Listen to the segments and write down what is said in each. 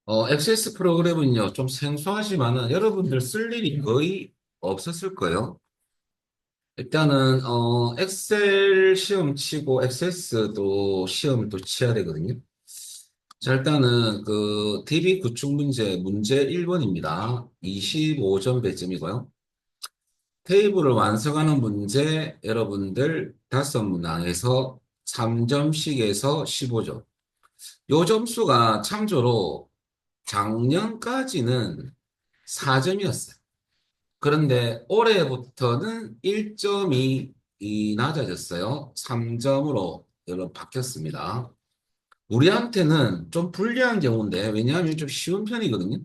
액세스 프로그램은요, 좀 생소하지만은 여러분들 쓸 일이 거의 없었을 거예요. 일단은, 엑셀 시험 치고 액세스도 시험을 또 치야 되거든요. 자, 일단은 DB 구축 문제 1번입니다. 25점 배점이고요. 테이블을 완성하는 문제 여러분들 5문항에서 3점씩에서 15점. 요 점수가 참조로 작년까지는 4점이었어요. 그런데 올해부터는 1점이 낮아졌어요. 3점으로 여러분 바뀌었습니다. 우리한테는 좀 불리한 경우인데, 왜냐하면 좀 쉬운 편이거든요.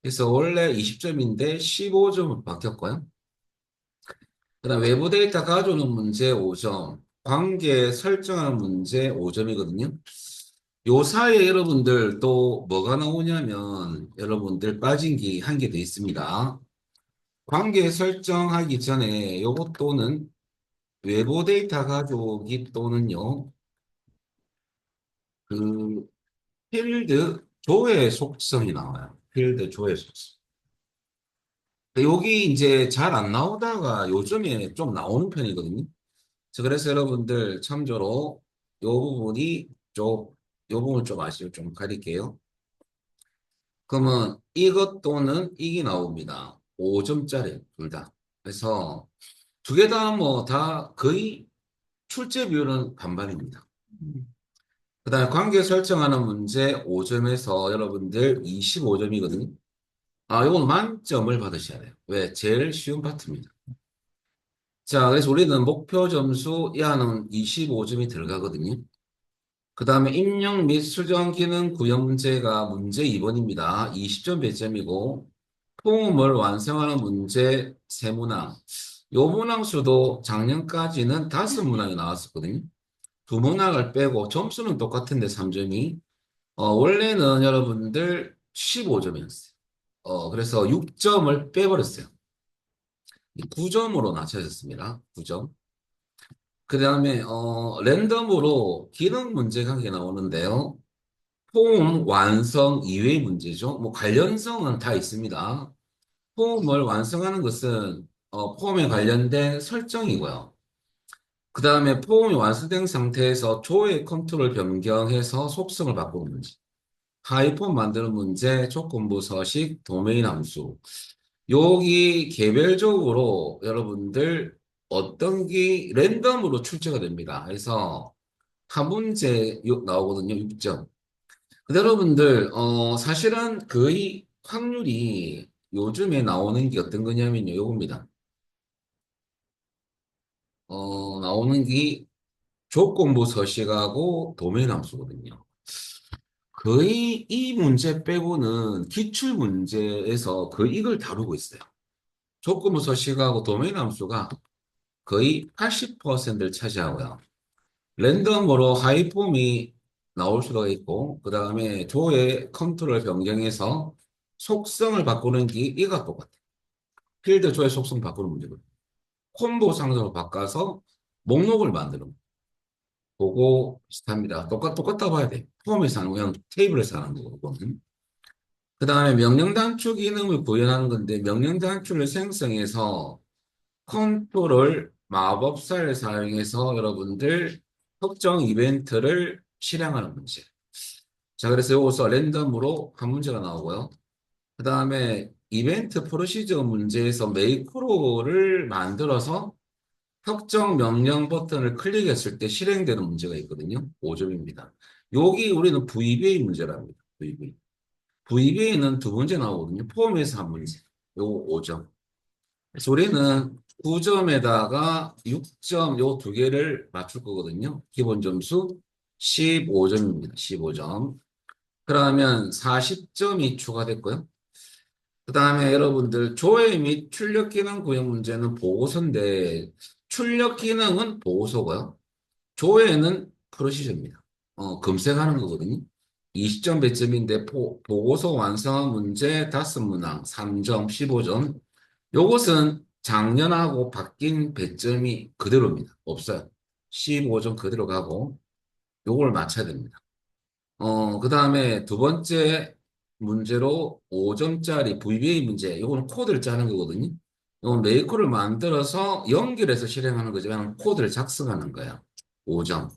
그래서 원래 20점인데 15점으로 바뀌었고요. 그다음 외부 데이터 가져오는 문제 5점, 관계 설정하는 문제 5점이거든요. 요 사이에 여러분들 또 뭐가 나오냐면 여러분들 빠진 게 한 개 더 있습니다. 관계 설정하기 전에 요것 또는 외부 데이터 가져오기 또는요, 그 필드 조회 속성이 나와요. 필드 조회 속성. 여기 이제 잘 안 나오다가 요즘에 좀 나오는 편이거든요. 자, 그래서 여러분들 참조로 요 부분이 좀, 요 부분 좀 아시죠? 좀 가릴게요. 그러면 이것 또는 이게 나옵니다. 5점짜리 둘 다. 그래서 두 개 다 뭐 다 거의 출제 비율은 반반입니다. 그다음에 관계 설정하는 문제 5점에서 여러분들 25점이거든요. 아, 요건 만점을 받으셔야 돼요. 왜? 제일 쉬운 파트입니다. 자, 그래서 우리는 목표 점수 이하는 25점이 들어가거든요. 그 다음에 입력 및 수정 기능 구현 문제가 문제 2번입니다. 20점 배점이고, 포음을 완성하는 문제 3문항. 요 문항 수도 작년까지는 5문항이 나왔었거든요. 두 문항을 빼고 점수는 똑같은데 3점이. 원래는 여러분들 15점이었어요. 그래서 6점을 빼버렸어요. 9점으로 낮춰졌습니다. 9점. 그 다음에, 랜덤으로 기능 문제 관계 나오는데요. 폼 완성 이외의 문제죠. 뭐 관련성은 다 있습니다. 폼을 완성하는 것은 폼에 관련된 설정이고요. 그 다음에 폼이 완성된 상태에서 조회 컨트롤 변경해서 속성을 바꾸는 문제. 하이폼 만드는 문제, 조건부 서식, 도메인 함수. 여기 개별적으로 여러분들 어떤 게 랜덤으로 출제가 됩니다. 그래서 한 문제 나오거든요. 6점. 근데 여러분들, 사실은 거의 확률이 요즘에 나오는 게 어떤 거냐면요. 요겁니다. 나오는 게 조건부 서식하고 도메인 함수거든요. 거의 이 문제 빼고는 기출 문제에서 거의 이걸 다루고 있어요. 조건부 서식하고 도메인 함수가 거의 80%를 차지하고요. 랜덤으로 하이폼이 나올 수가 있고, 그 다음에 조의 컨트롤 변경해서 속성을 바꾸는 게 이가 똑같아요. 필드 조의 속성 바꾸는 문제거든요. 콤보 상승을 바꿔서 목록을 만드는 거. 그거 비슷합니다. 똑같다 봐야 돼. 폼에서 하는 거랑 테이블에서 하는 거거든요. 그 다음에 명령 단축 기능을 구현하는 건데, 명령 단축을 생성해서 컨트롤 마법사를 사용해서 여러분들 특정 이벤트를 실행하는 문제. 자, 그래서 여기서 랜덤으로 한 문제가 나오고요. 그 다음에 이벤트 프로시저 문제에서 메이크로를 만들어서 특정 명령 버튼을 클릭했을 때 실행되는 문제가 있거든요. 5점입니다. 여기 우리는 VBA 문제랍니다. VBA. VBA는 두 문제 나오거든요. 포함해서 한 문제. 요거 5점. 그래서 우리는 9점에다가 6점 요 두 개를 맞출 거거든요. 기본 점수 15점입니다. 15점. 그러면 40점이 추가됐고요. 그 다음에 여러분들 조회 및 출력 기능 구현 문제는 보고서인데 출력 기능은 보고서고요. 조회는 프로시저입니다. 검색하는 거거든요. 20점 배점인데 보고서 완성한 문제 5문항 3점 15점. 요것은 작년하고 바뀐 배점이 그대로입니다. 없어요. 15점 그대로 가고 요걸 맞춰야 됩니다. 그 다음에 두 번째 문제로 5점짜리 VBA 문제, 이거는 코드를 짜는 거거든요. 이건 메이커를 만들어서 연결해서 실행하는 거지만 코드를 작성하는 거야. 5점.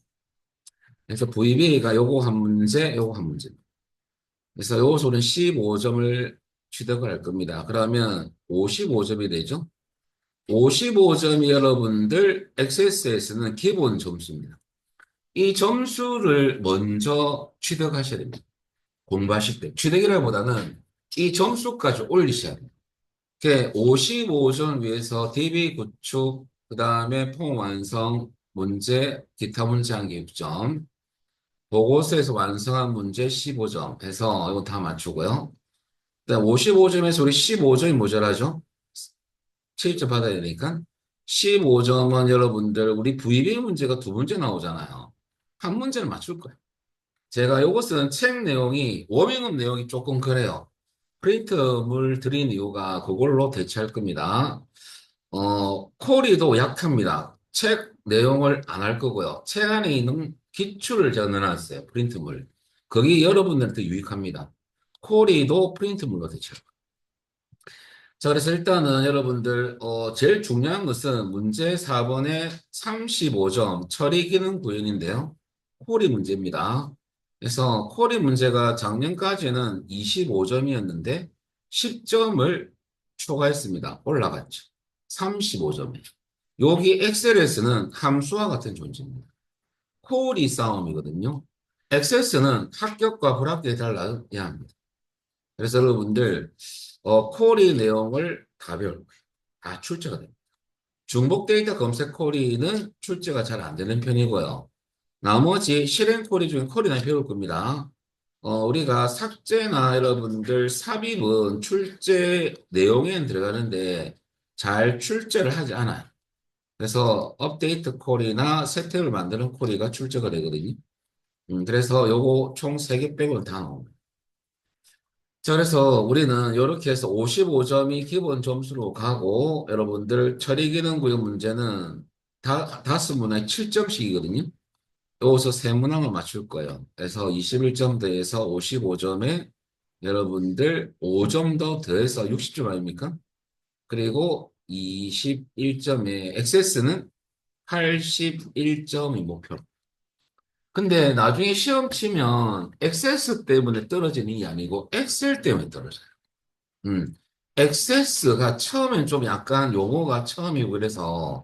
그래서 VBA가 요거 한 문제, 요거 한 문제. 그래서 요소는 15점을 취득을 할 겁니다. 그러면 55점이 되죠? 55점이 여러분들 XSS는 기본 점수입니다. 이 점수를 먼저 취득하셔야 됩니다. 공부하실 때. 취득이라기보다는 이 점수까지 올리셔야 돼요. 55점 위해서 DB 구축, 그 다음에 폼 완성, 문제, 기타 문제 한 개 6점, 보고서에서 완성한 문제 15점 해서 이거 다 맞추고요. 그다음 55점에서 우리 15점이 모자라죠? 7점 받아야 되니까. 15점은 여러분들, 우리 VB 문제가 두 문제 나오잖아요. 한 문제는 맞출 거예요. 제가 요것은 책 내용이, 워밍업 내용이 조금 그래요. 프린트물 드린 이유가 그걸로 대체할 겁니다. 코리도 약합니다. 책 내용을 안 할 거고요. 책 안에 있는 기출을 제가 넣어놨어요. 프린트물. 거기 여러분들한테 유익합니다. 코리도 프린트물로 대체할 거예요. 자, 그래서 일단은 여러분들, 제일 중요한 것은 문제 4번의 35점 처리 기능 구현인데요. 코리 문제입니다. 그래서 코리 문제가 작년까지는 25점이었는데 10점을 초과했습니다. 올라갔죠. 35점이에요. 여기 엑셀에서는 함수와 같은 존재입니다. 코리 싸움이거든요. 엑세스는 합격과 불합격에 달라야 합니다. 그래서 여러분들 쿼리 내용을 다 배울 거예요. 다 출제가 됩니다. 중복 데이터 검색 쿼리는 출제가 잘 안 되는 편이고요. 나머지 실행 쿼리 중에 쿼리나 배울 겁니다. 우리가 삭제나 여러분들 삽입은 출제 내용에 들어가는데 잘 출제를 하지 않아요. 그래서 업데이트 쿼리나 새 탭을 만드는 쿼리가 출제가 되거든요. 그래서 요거 총 3개 빼고는 다 나옵니다. 자, 그래서 우리는 이렇게 해서 55점이 기본 점수로 가고, 여러분들 처리 기능 구역 문제는 다섯 문항에 7점씩이거든요. 여기서 세 문항을 맞출 거예요. 그래서 21점 더해서 55점에 여러분들 5점 더 더해서 60점 아닙니까? 그리고 21점에 엑세스는 81점이 목표. 근데 나중에 시험 치면 엑세스 때문에 떨어지는 게 아니고 엑셀 때문에 떨어져요. 음. 액세스가 처음엔 좀 약간 용어가 처음이고 그래서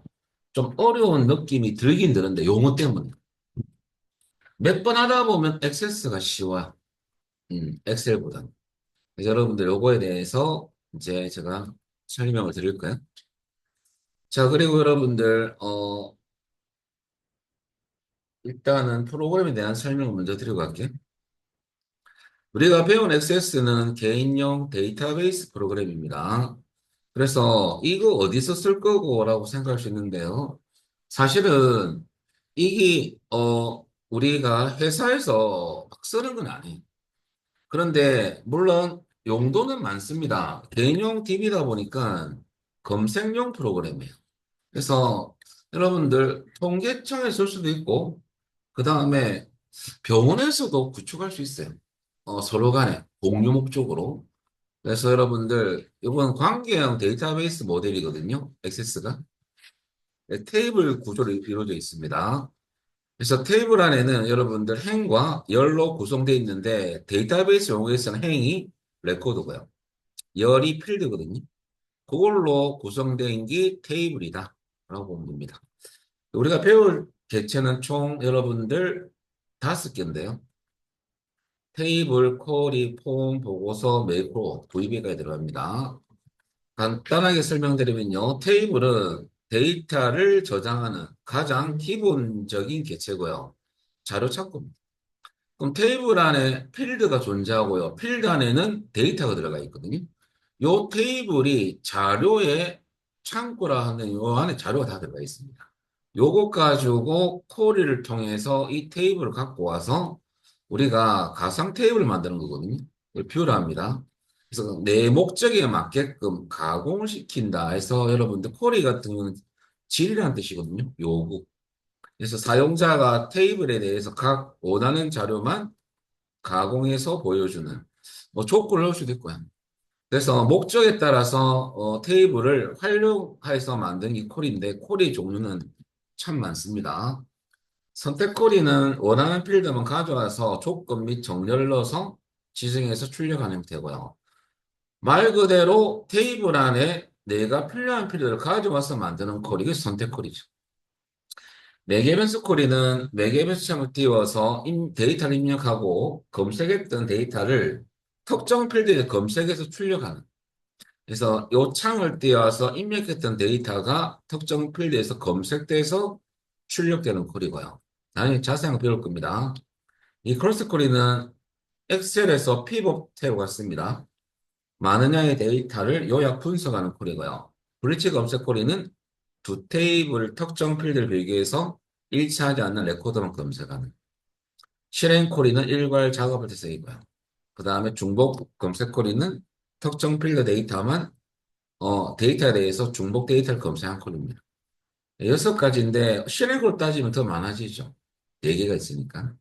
좀 어려운 느낌이 들긴 드는데 용어 때문에. 몇 번 하다 보면 액세스가 쉬워요. 엑셀보다는. 그래서 여러분들 요거에 대해서 이제 제가 설명을 드릴까요? 자, 그리고 여러분들, 일단은 프로그램에 대한 설명을 먼저 드리고 갈게요. 우리가 배운 액세스는 개인용 데이터베이스 프로그램입니다. 그래서 이거 어디서 쓸 거고라고 생각할 수 있는데요. 사실은 이게 우리가 회사에서 막 쓰는 건 아니에요. 그런데 물론 용도는 많습니다. 개인용 DB다 보니까 검색용 프로그램이에요. 그래서 여러분들 통계청에 쓸 수도 있고 그 다음에 병원에서도 구축할 수 있어요. 서로 간에 공유 목적으로. 그래서 여러분들 이건 관계형 데이터베이스 모델이거든요. 액세스가. 네, 테이블 구조로 이루어져 있습니다. 그래서 테이블 안에는 여러분들 행과 열로 구성되어 있는데 데이터베이스 용어에서는 행이 레코드고요. 열이 필드거든요. 그걸로 구성된 게 테이블이다. 라고 보면 됩니다. 우리가 배울 객체는 총 여러분들 5개인데요. 테이블, 쿼리, 폼, 보고서, 매크로, VBA가 들어갑니다. 간단하게 설명드리면요. 테이블은 데이터를 저장하는 가장 기본적인 개체고요. 자료 찾고입니다. 그럼 테이블 안에 필드가 존재하고요. 필드 안에는 데이터가 들어가 있거든요. 요 테이블이 자료의 창고라 하는 요 안에 자료가 다 들어가 있습니다. 요것 가지고 쿼리를 통해서 이 테이블을 갖고 와서 우리가 가상 테이블을 만드는 거거든요. 이걸 뷰라합니다. 그래서 내 목적에 맞게끔 가공을 시킨다 해서 여러분들 쿼리 같은 경우는 질이라는 뜻이거든요. 요구. 그래서 사용자가 테이블에 대해서 각 원하는 자료만 가공해서 보여주는. 뭐 족구를 넣을 수도 있고요. 그래서 목적에 따라서 테이블을 활용해서 만든 이 콜인데 콜의 종류는 참 많습니다. 선택 콜이는 원하는 필드만 가져와서 조건 및 정렬을 넣어서 지정해서 출력하는 형태고요. 말 그대로 테이블 안에 내가 필요한 필드를 가져와서 만드는 콜이 이게 선택 콜이죠. 매개변수 콜이는 매개변수 창을 띄워서 데이터를 입력하고 검색했던 데이터를 특정 필드에 검색해서 출력하는. 그래서 이 창을 띄워서 입력했던 데이터가 특정 필드에서 검색돼서 출력되는 콜이고요. 나중에 자세한 거 배울 겁니다. 이 크로스 콜리는 엑셀에서 피벗 탭과 같습니다. 많은 양의 데이터를 요약 분석하는 콜이고요. 브리치 검색 콜리는 두 테이블 특정 필드를 비교해서 일치하지 않는 레코드만 검색하는. 실행 콜리는 일괄 작업을 때 쓰이고요. 그 다음에 중복 검색 콜리는 특정 필드 데이터만 데이터에 대해서 중복 데이터를 검색한 콜입니다. 여섯 가지인데 실행으로 따지면 더 많아지죠. 네 개가 있으니까.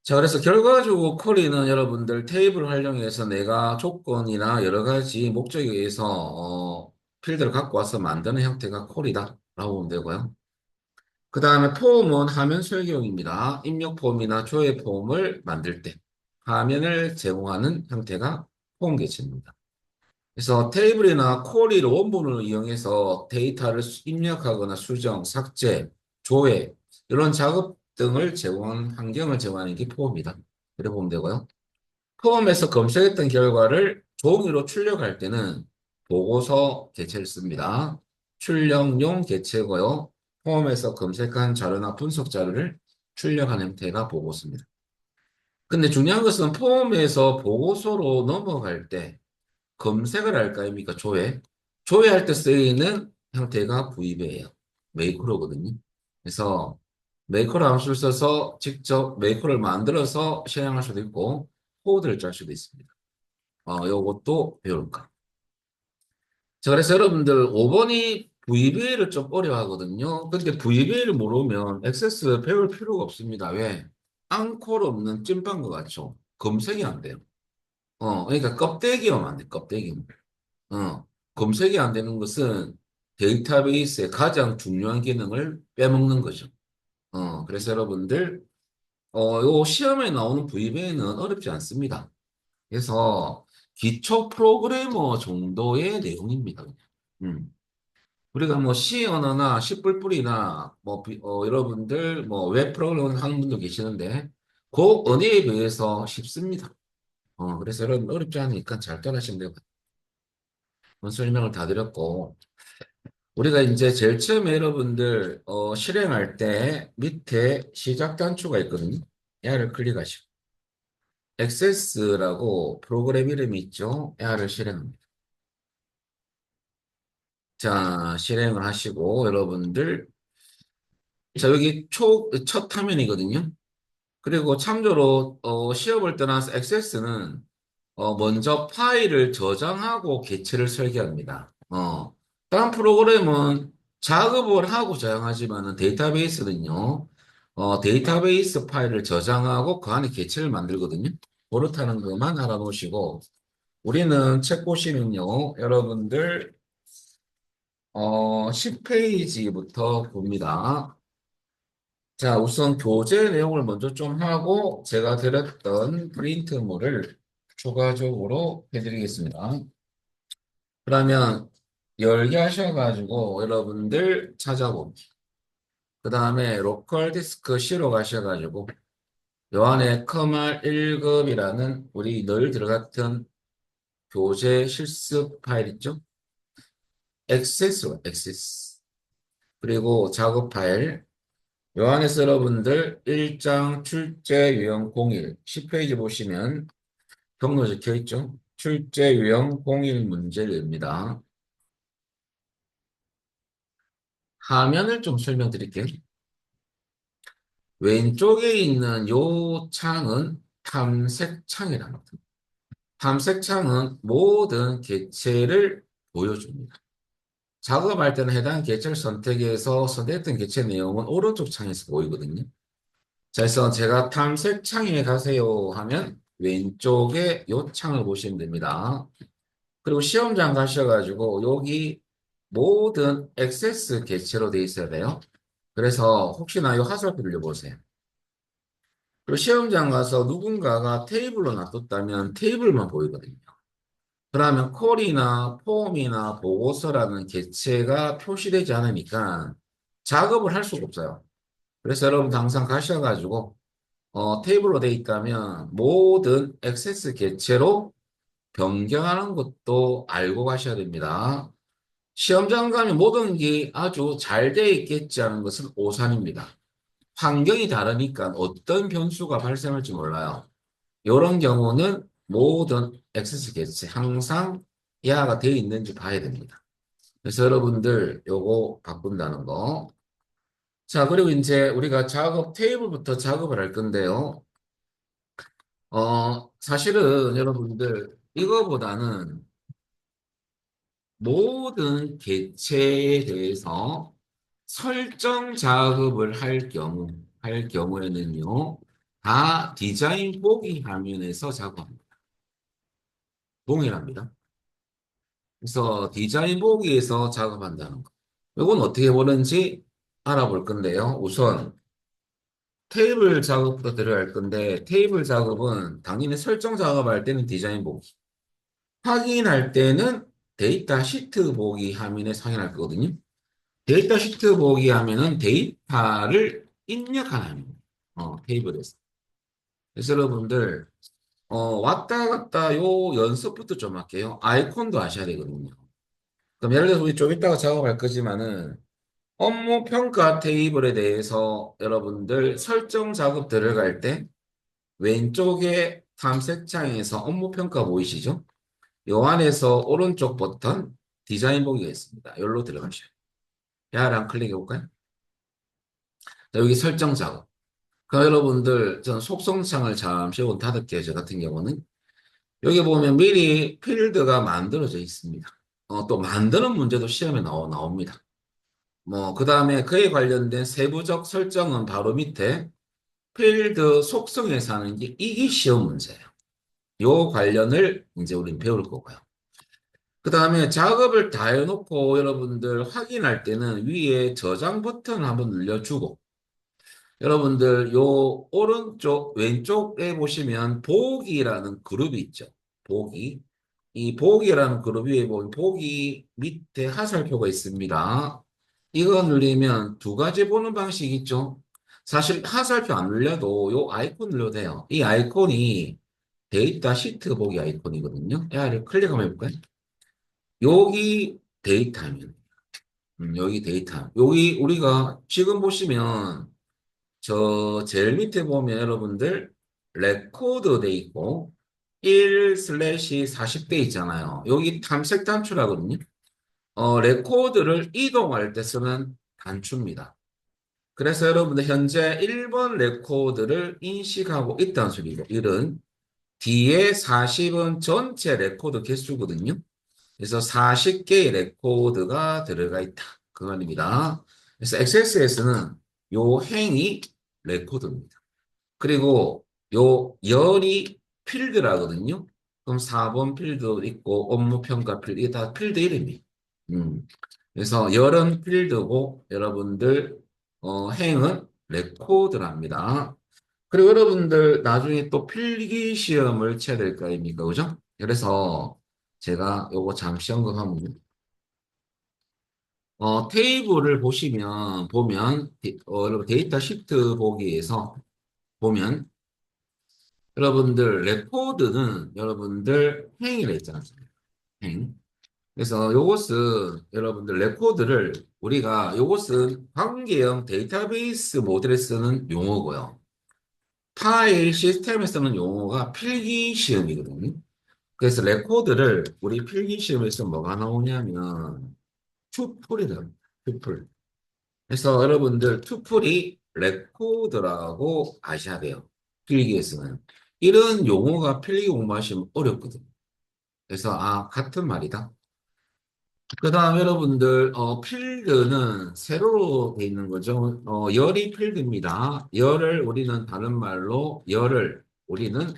자, 그래서 결과적으로 쿼리는 여러분들 테이블을 활용해서 내가 조건이나 여러 가지 목적에 의해서 필드를 갖고 와서 만드는 형태가 쿼리다 라고 보면 되고요. 그 다음에 폼은 화면 설계용입니다. 입력 폼이나 조회 폼을 만들 때 화면을 제공하는 형태가 폼 개체입니다. 그래서 테이블이나 쿼리를 원본을 이용해서 데이터를 입력하거나 수정, 삭제, 조회 이런 작업 등을 제공하는 환경을 제공하는 게 폼이다. 이렇게 보면 되고요. 폼에서 검색했던 결과를 종이로 출력할 때는 보고서 개체를 씁니다. 출력용 개체고요. 폼에서 검색한 자료나 분석 자료를 출력하는 형태가 보고서입니다. 근데 중요한 것은 폼에서 보고서로 넘어갈 때 검색을 할까 아닙니까? 조회. 조회할 때 쓰이는 형태가 VB예요. 메이크로거든요. 그래서 메이크로 함수를 써서 직접 메이크로를 만들어서 실행할 수도 있고 코드를 짤 수도 있습니다. 요것도 배울까. 자, 그래서 여러분들 5번이 VBA를 좀 어려워하거든요. 근데 VBA를 모르면 액세스 배울 필요가 없습니다. 왜? 앙코르 없는 찐빵 것 같죠? 검색이 안 돼요. 그러니까 껍데기만 안 돼, 껍데기만. 검색이 안 되는 것은 데이터베이스의 가장 중요한 기능을 빼먹는 거죠. 그래서 여러분들, 요 시험에 나오는 VBA는 어렵지 않습니다. 그래서 기초 프로그래머 정도의 내용입니다. 음. 우리가 뭐 C 언어나 C++이나 뭐, 여러분들 뭐 웹 프로그래밍 하는 분도 계시는데, 그 언어에 비해서 쉽습니다. 그래서 여러분 어렵지 않으니까 잘 따라하시면 되고, 설명을 다 드렸고, 우리가 이제 제일 처음에 여러분들 실행할 때 밑에 시작 단추가 있거든요. 얘를 클릭하시고 액세스라고 프로그램 이름이 있죠. 얘를 실행합니다. 자, 실행을 하시고 여러분들 자 여기 첫 화면이거든요. 그리고 참조로 시험을 떠나서 액세스는 먼저 파일을 저장하고 개체를 설계합니다. 다른 프로그램은 작업을 하고 저장하지만은 데이터베이스는요, 데이터베이스 파일을 저장하고 그 안에 개체를 만들거든요. 그렇다는 것만 알아놓으시고, 우리는 책 보시면요, 여러분들, 10페이지부터 봅니다. 자, 우선 교재 내용을 먼저 좀 하고, 제가 드렸던 프린트물을 추가적으로 해드리겠습니다. 그러면 열게 하셔가지고 여러분들 찾아보기. 그 다음에 로컬 디스크 C로 가셔가지고 요 안에 커말 1급이라는 우리 늘 들어갔던 교재 실습 파일 있죠? 액세스. 그리고 작업 파일. 요 안에서 여러분들 1장 출제 유형 01 10페이지 보시면 경로 적혀 있죠? 출제 유형 01 문제입니다. 화면을 좀 설명드릴게요. 왼쪽에 있는 요 창은 탐색창이랍니다. 탐색창은 모든 개체를 보여줍니다. 작업할 때는 해당 개체를 선택해서 선택했던 개체 내용은 오른쪽 창에서 보이거든요. 자, 그래서 제가 탐색창에 가세요 하면 왼쪽에 요 창을 보시면 됩니다. 그리고 시험장 가셔가지고 여기 모든 액세스 개체로 돼 있어야 돼요. 그래서 혹시나 이 화살표 눌려보세요. 그리고 시험장 가서 누군가가 테이블로 놔뒀다면 테이블만 보이거든요. 그러면 콜이나 폼이나 보고서라는 개체가 표시되지 않으니까 작업을 할 수가 없어요. 그래서 여러분 항상 가셔가지고 테이블로 돼 있다면 모든 액세스 개체로 변경하는 것도 알고 가셔야 됩니다. 시험장 가면 모든 게 아주 잘 돼 있겠지 하는 것은 오산입니다. 환경이 다르니까 어떤 변수가 발생할지 몰라요. 이런 경우는 모든 액세스 개체 항상 예하가 되어 있는지 봐야 됩니다. 그래서 여러분들 요거 바꾼다는 거. 자, 그리고 이제 우리가 작업 테이블부터 작업을 할 건데요. 사실은 여러분들 이거보다는 모든 개체에 대해서 설정 작업을 할 경우에는요, 다 디자인 보기 화면에서 작업합니다. 동일합니다. 그래서 디자인 보기에서 작업한다는 거. 이건 어떻게 보는지 알아볼 건데요. 우선 테이블 작업부터 들어갈 건데, 테이블 작업은 당연히 설정 작업할 때는 디자인 보기. 확인할 때는 데이터 시트 보기 화면에서 확인할 거거든요. 데이터 시트 보기 하면은 데이터를 입력하는 화면. 테이블에서. 그래서 여러분들, 왔다 갔다 요 연습부터 좀 할게요. 아이콘도 아셔야 되거든요. 그럼 예를 들어서 우리 좀 이따가 작업할 거지만은 업무 평가 테이블에 대해서 여러분들 설정 작업 들어갈 때 왼쪽에 탐색창에서 업무 평가 보이시죠? 요 안에서 오른쪽 버튼 디자인 보기가 있습니다. 여기로 들어가셔요. 야랑 클릭해 볼까요? 자, 여기 설정 작업. 그럼 여러분들 전 속성창을 잠시 후 닫을게요. 저 같은 경우는 여기 보면 미리 필드가 만들어져 있습니다. 또 만드는 문제도 시험에 나옵니다. 뭐, 그 다음에 그에 관련된 세부적 설정은 바로 밑에 필드 속성에서 하는 게 이게 시험 문제예요. 요 관련을 이제 우리는 배울 거고요. 그 다음에 작업을 다 해놓고 여러분들 확인할 때는 위에 저장 버튼을 한번 눌러주고 여러분들 요 오른쪽 왼쪽에 보시면 보기라는 그룹이 있죠. 보기. 이 보기라는 그룹 위에 보면 보기 밑에 화살표가 있습니다. 이거 누르면 두 가지 보는 방식이 있죠. 사실 화살표 안 눌려도 요 아이콘 눌러도 돼요. 이 아이콘이 데이터 시트 보기 아이콘이거든요. 얘를 클릭 한번 해볼까요? 여기 데이터면 여기 데이터. 여기 우리가 지금 보시면 저 제일 밑에 보면 여러분들 레코드 돼 있고 1 슬래시 40대 있잖아요. 여기 탐색 단추라거든요. 레코드를 이동할 때 쓰는 단추입니다. 그래서 여러분들 현재 1번 레코드를 인식하고 있다는 소리고 1은 뒤에 40은 전체 레코드 개수거든요. 그래서 40개의 레코드가 들어가 있다. 그 말입니다. 그래서 XSS는 요 행이 레코드입니다. 그리고 요 열이 필드라거든요. 그럼 4번 필드 있고 업무 평가 필드 이게 다 필드 이름이에요. 음. 그래서 열은 필드고 여러분들 행은 레코드랍니다. 그리고 여러분들 나중에 또 필기 시험을 쳐야 될 거 아닙니까? 그죠? 그래서 제가 요거 잠시 언급하면 테이블을 여러분 데이터 시트 보기에서 보면 여러분들 레코드는 여러분들 행이라 했잖아요. 행. 그래서 요것은 여러분들 레코드를 우리가 요것은 관계형 데이터베이스 모델에 쓰는 용어고요. 파일 시스템에 쓰는 용어가 필기 시험이거든요. 그래서 레코드를 우리 필기 시험에서 뭐가 나오냐면 투풀이라고 투풀. 그래서 여러분들 투풀이 레코드라고 아셔야 돼요. 필기에서는. 이런 용어가 필기 공부하시면 어렵거든요. 그래서 같은 말이다. 그 다음 여러분들 필드는 세로로 돼 있는 거죠. 열이 필드입니다. 열을 우리는 다른 말로 열을 우리는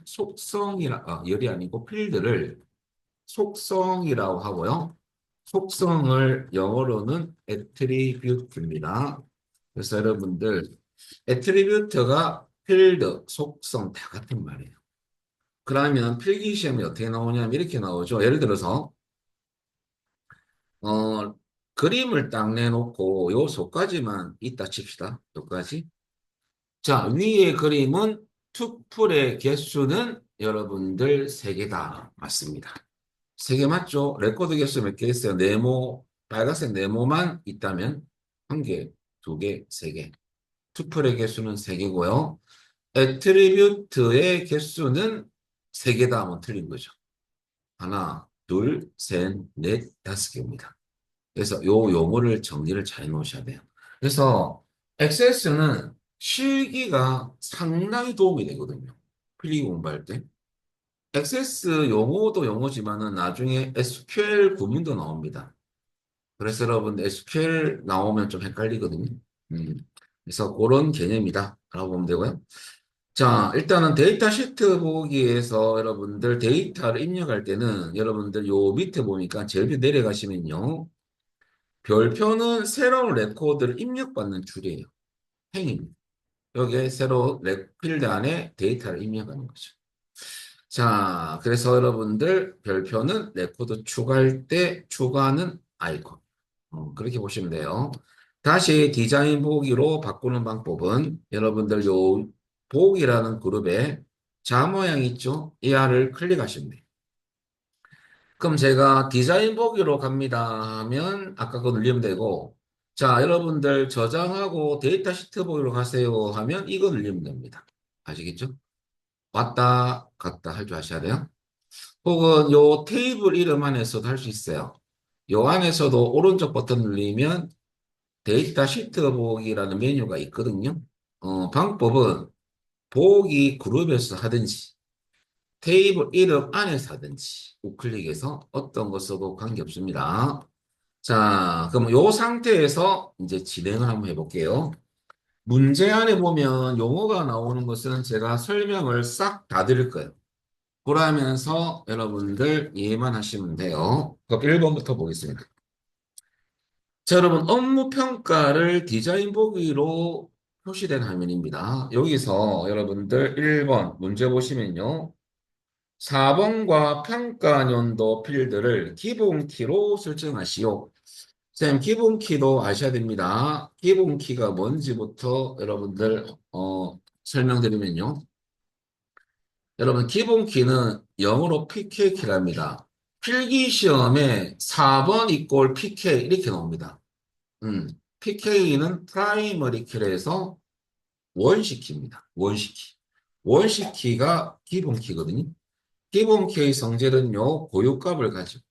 열이 아니고 필드를 속성이라고 하고요. 속성을 영어로는 attribute입니다. 그래서 여러분들 attribute가 필드, 속성 다 같은 말이에요. 그러면 필기 시험이 어떻게 나오냐면 이렇게 나오죠. 예를 들어서 어, 그림을 딱 내놓고 요 속까지만 있다 칩시다. 요까지. 자, 위의 그림은 투풀의 개수는 여러분들 3개다. 맞습니다. 3개 맞죠? 레코드 개수 몇 개 있어요? 네모, 빨간색 네모만 있다면 1개, 2개, 3개. 투풀의 개수는 3개고요. 애트리뷰트의 개수는 3개다 하면 틀린 거죠. 하나, 둘, 셋, 넷, 5개입니다. 그래서 요 용어를 정리를 잘 놓으셔야 돼요. 그래서 액세스는 실기가 상당히 도움이 되거든요. 필기 공부할 때. 액세스 용어도 용어지만은 나중에 SQL 구문도 나옵니다. 그래서 여러분 SQL 나오면 좀 헷갈리거든요. 음. 그래서 그런 개념이다. 라고 보면 되고요. 자, 일단은 데이터 시트 보기에서 여러분들 데이터를 입력할 때는 여러분들 요 밑에 보니까 제일 밑에 내려가시면요. 별표는 새로운 레코드를 입력받는 줄이에요. 행입니다. 여기에 새로 필드 안에 데이터를 입력하는 거죠. 자, 그래서 여러분들 별표는 레코드 추가할 때 추가하는 아이콘. 그렇게 보시면 돼요. 다시 디자인 보기로 바꾸는 방법은 여러분들 요 보기라는 그룹에 자 모양 있죠? 이 알을 클릭하시면 돼요. 그럼 제가 디자인 보기로 갑니다 하면 아까 그거 눌리면 되고 자, 여러분들 저장하고 데이터 시트 보기로 가세요 하면 이거 눌리면 됩니다. 아시겠죠? 왔다 갔다 할 줄 아셔야 돼요. 혹은 요 테이블 이름 안에서도 할 수 있어요. 요 안에서도 오른쪽 버튼 누르면 데이터 시트 보기라는 메뉴가 있거든요. 방법은 보기 그룹에서 하든지 테이블 이름 안에서 하든지 우클릭해서 어떤 거 써도 관계없습니다. 자, 그럼 요 상태에서 이제 진행을 한번 해볼게요. 문제 안에 보면 용어가 나오는 것은 제가 설명을 싹 다 드릴 거예요. 그러면서 여러분들 이해만 하시면 돼요. 그럼 1번부터 보겠습니다. 자, 여러분 업무 평가를 디자인 보기로 표시된 화면입니다. 여기서 여러분들 1번 문제 보시면요. 4번과 평가 연도 필드를 기본 키로 설정하시오. 쌤, 기본 키도 아셔야 됩니다. 기본 키가 뭔지부터 여러분들 설명드리면요. 여러분 기본 키는 영어로 PK 키랍니다. 필기 시험에 4번 이꼴 PK 이렇게 나옵니다. PK는 프라이머리 키에서 원시 키입니다. 원시 키. 원시 키가 기본 키거든요. 기본 키의 성질은요, 고유값을 가지고,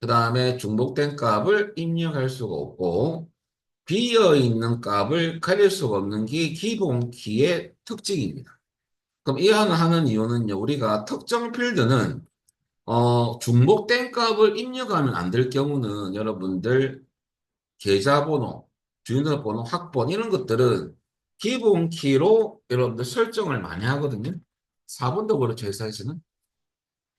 그 다음에 중복된 값을 입력할 수가 없고, 비어있는 값을 가릴 수가 없는 게 기본 키의 특징입니다. 그럼 이 하는 이유는요, 우리가 특정 필드는, 중복된 값을 입력하면 안 될 경우는 여러분들 계좌번호, 주민등록번호, 학번 이런 것들은 기본 키로 여러분들 설정을 많이 하거든요. 4번도 그렇죠, 회사에서는.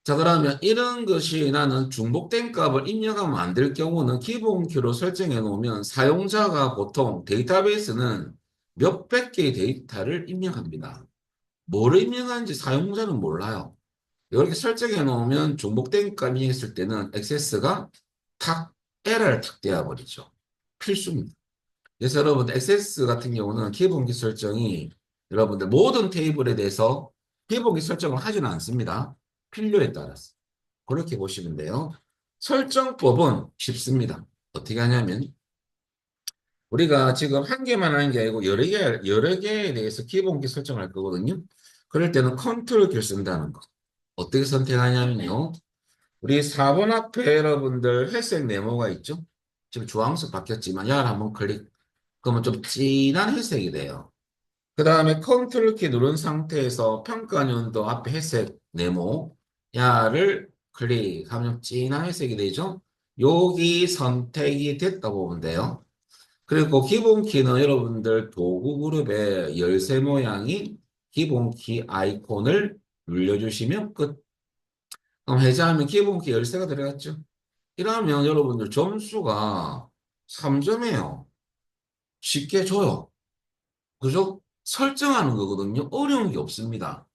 자, 그러면 이런 것이 나는 중복된 값을 입력하면 안 될 경우는 기본 키로 설정해 놓으면 사용자가 보통 데이터베이스는 몇백 개의 데이터를 입력합니다. 뭐를 입력하는지 사용자는 몰라요. 이렇게 설정해 놓으면 중복된 값 입력했을 때는 액세스가 탁 에러를 탁 떼어버리죠. 필수입니다. 그래서 여러분 액세스 같은 경우는 기본기 설정이 여러분들 모든 테이블에 대해서 기본기 설정을 하지는 않습니다. 필요에 따라서. 그렇게 보시면 돼요. 설정법은 쉽습니다. 어떻게 하냐면 우리가 지금 한 개만 하는 게 아니고 여러 개에 대해서 기본기 설정할 거거든요. 그럴 때는 컨트롤 키를 쓴다는 거. 어떻게 선택하냐면요. 우리 4번 앞에 여러분들 회색 네모가 있죠? 지금 주황색 바뀌었지만 야를 한번 클릭. 그러면 좀 진한 회색이 돼요. 그 다음에 컨트롤 키 누른 상태에서 평가년도 앞에 회색 네모 야를 클릭하면 진한 회색이 되죠. 여기 선택이 됐다고 보면 돼요. 그리고 기본 키는 여러분들 도구 그룹의 열쇠 모양이 기본키 아이콘을 눌러주시면 끝. 그럼 해제하면 기본키 열쇠가 들어갔죠. 이러면 여러분들 점수가 3점이에요. 쉽게 줘요. 그죠? 설정하는 거거든요. 어려운 게 없습니다.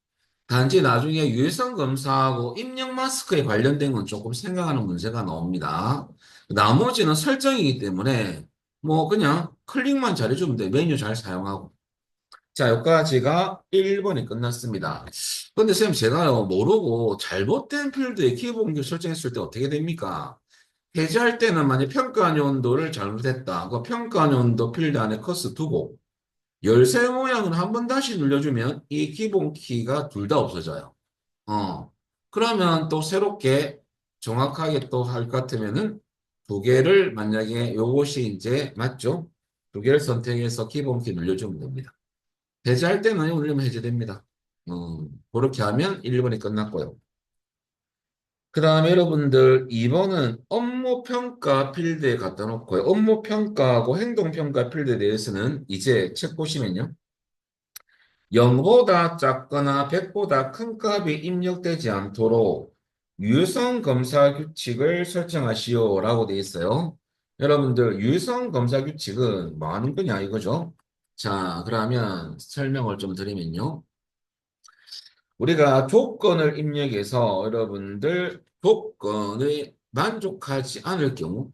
단지 나중에 유해성 검사하고 입력 마스크에 관련된 건 조금 생각하는 문제가 나옵니다. 나머지는 설정이기 때문에 뭐 그냥 클릭만 잘해주면 돼. 메뉴 잘 사용하고. 자, 여기까지가 1번이 끝났습니다. 근데 쌤, 제가요, 모르고 잘못된 필드에 키보드 설정했을 때 어떻게 됩니까? 해제할 때는 만약 평가 연도를 잘못했다. 그 평가 연도 필드 안에 커스 두고 열쇠 모양을 한 번 다시 눌러주면 이 기본 키가 둘 다 없어져요. 그러면 또 새롭게 정확하게 또 할 것 같으면은 두 개를 만약에 요것이 이제 맞죠? 두 개를 선택해서 기본 키 눌러주면 됩니다. 해제할 때는 누르면 해제됩니다. 그렇게 하면 1번이 끝났고요. 그 다음에 여러분들 2번은 업무평가 필드에 갖다 놓고요. 업무평가하고 행동평가 필드에 대해서는 이제 책 보시면요. 0보다 작거나 100보다 큰 값이 입력되지 않도록 유성 검사 규칙을 설정하시오라고 되어 있어요. 여러분들 유성 검사 규칙은 뭐 하는 거냐 이거죠. 자, 그러면 설명을 좀 드리면요. 우리가 조건을 입력해서 여러분들 조건에 만족하지 않을 경우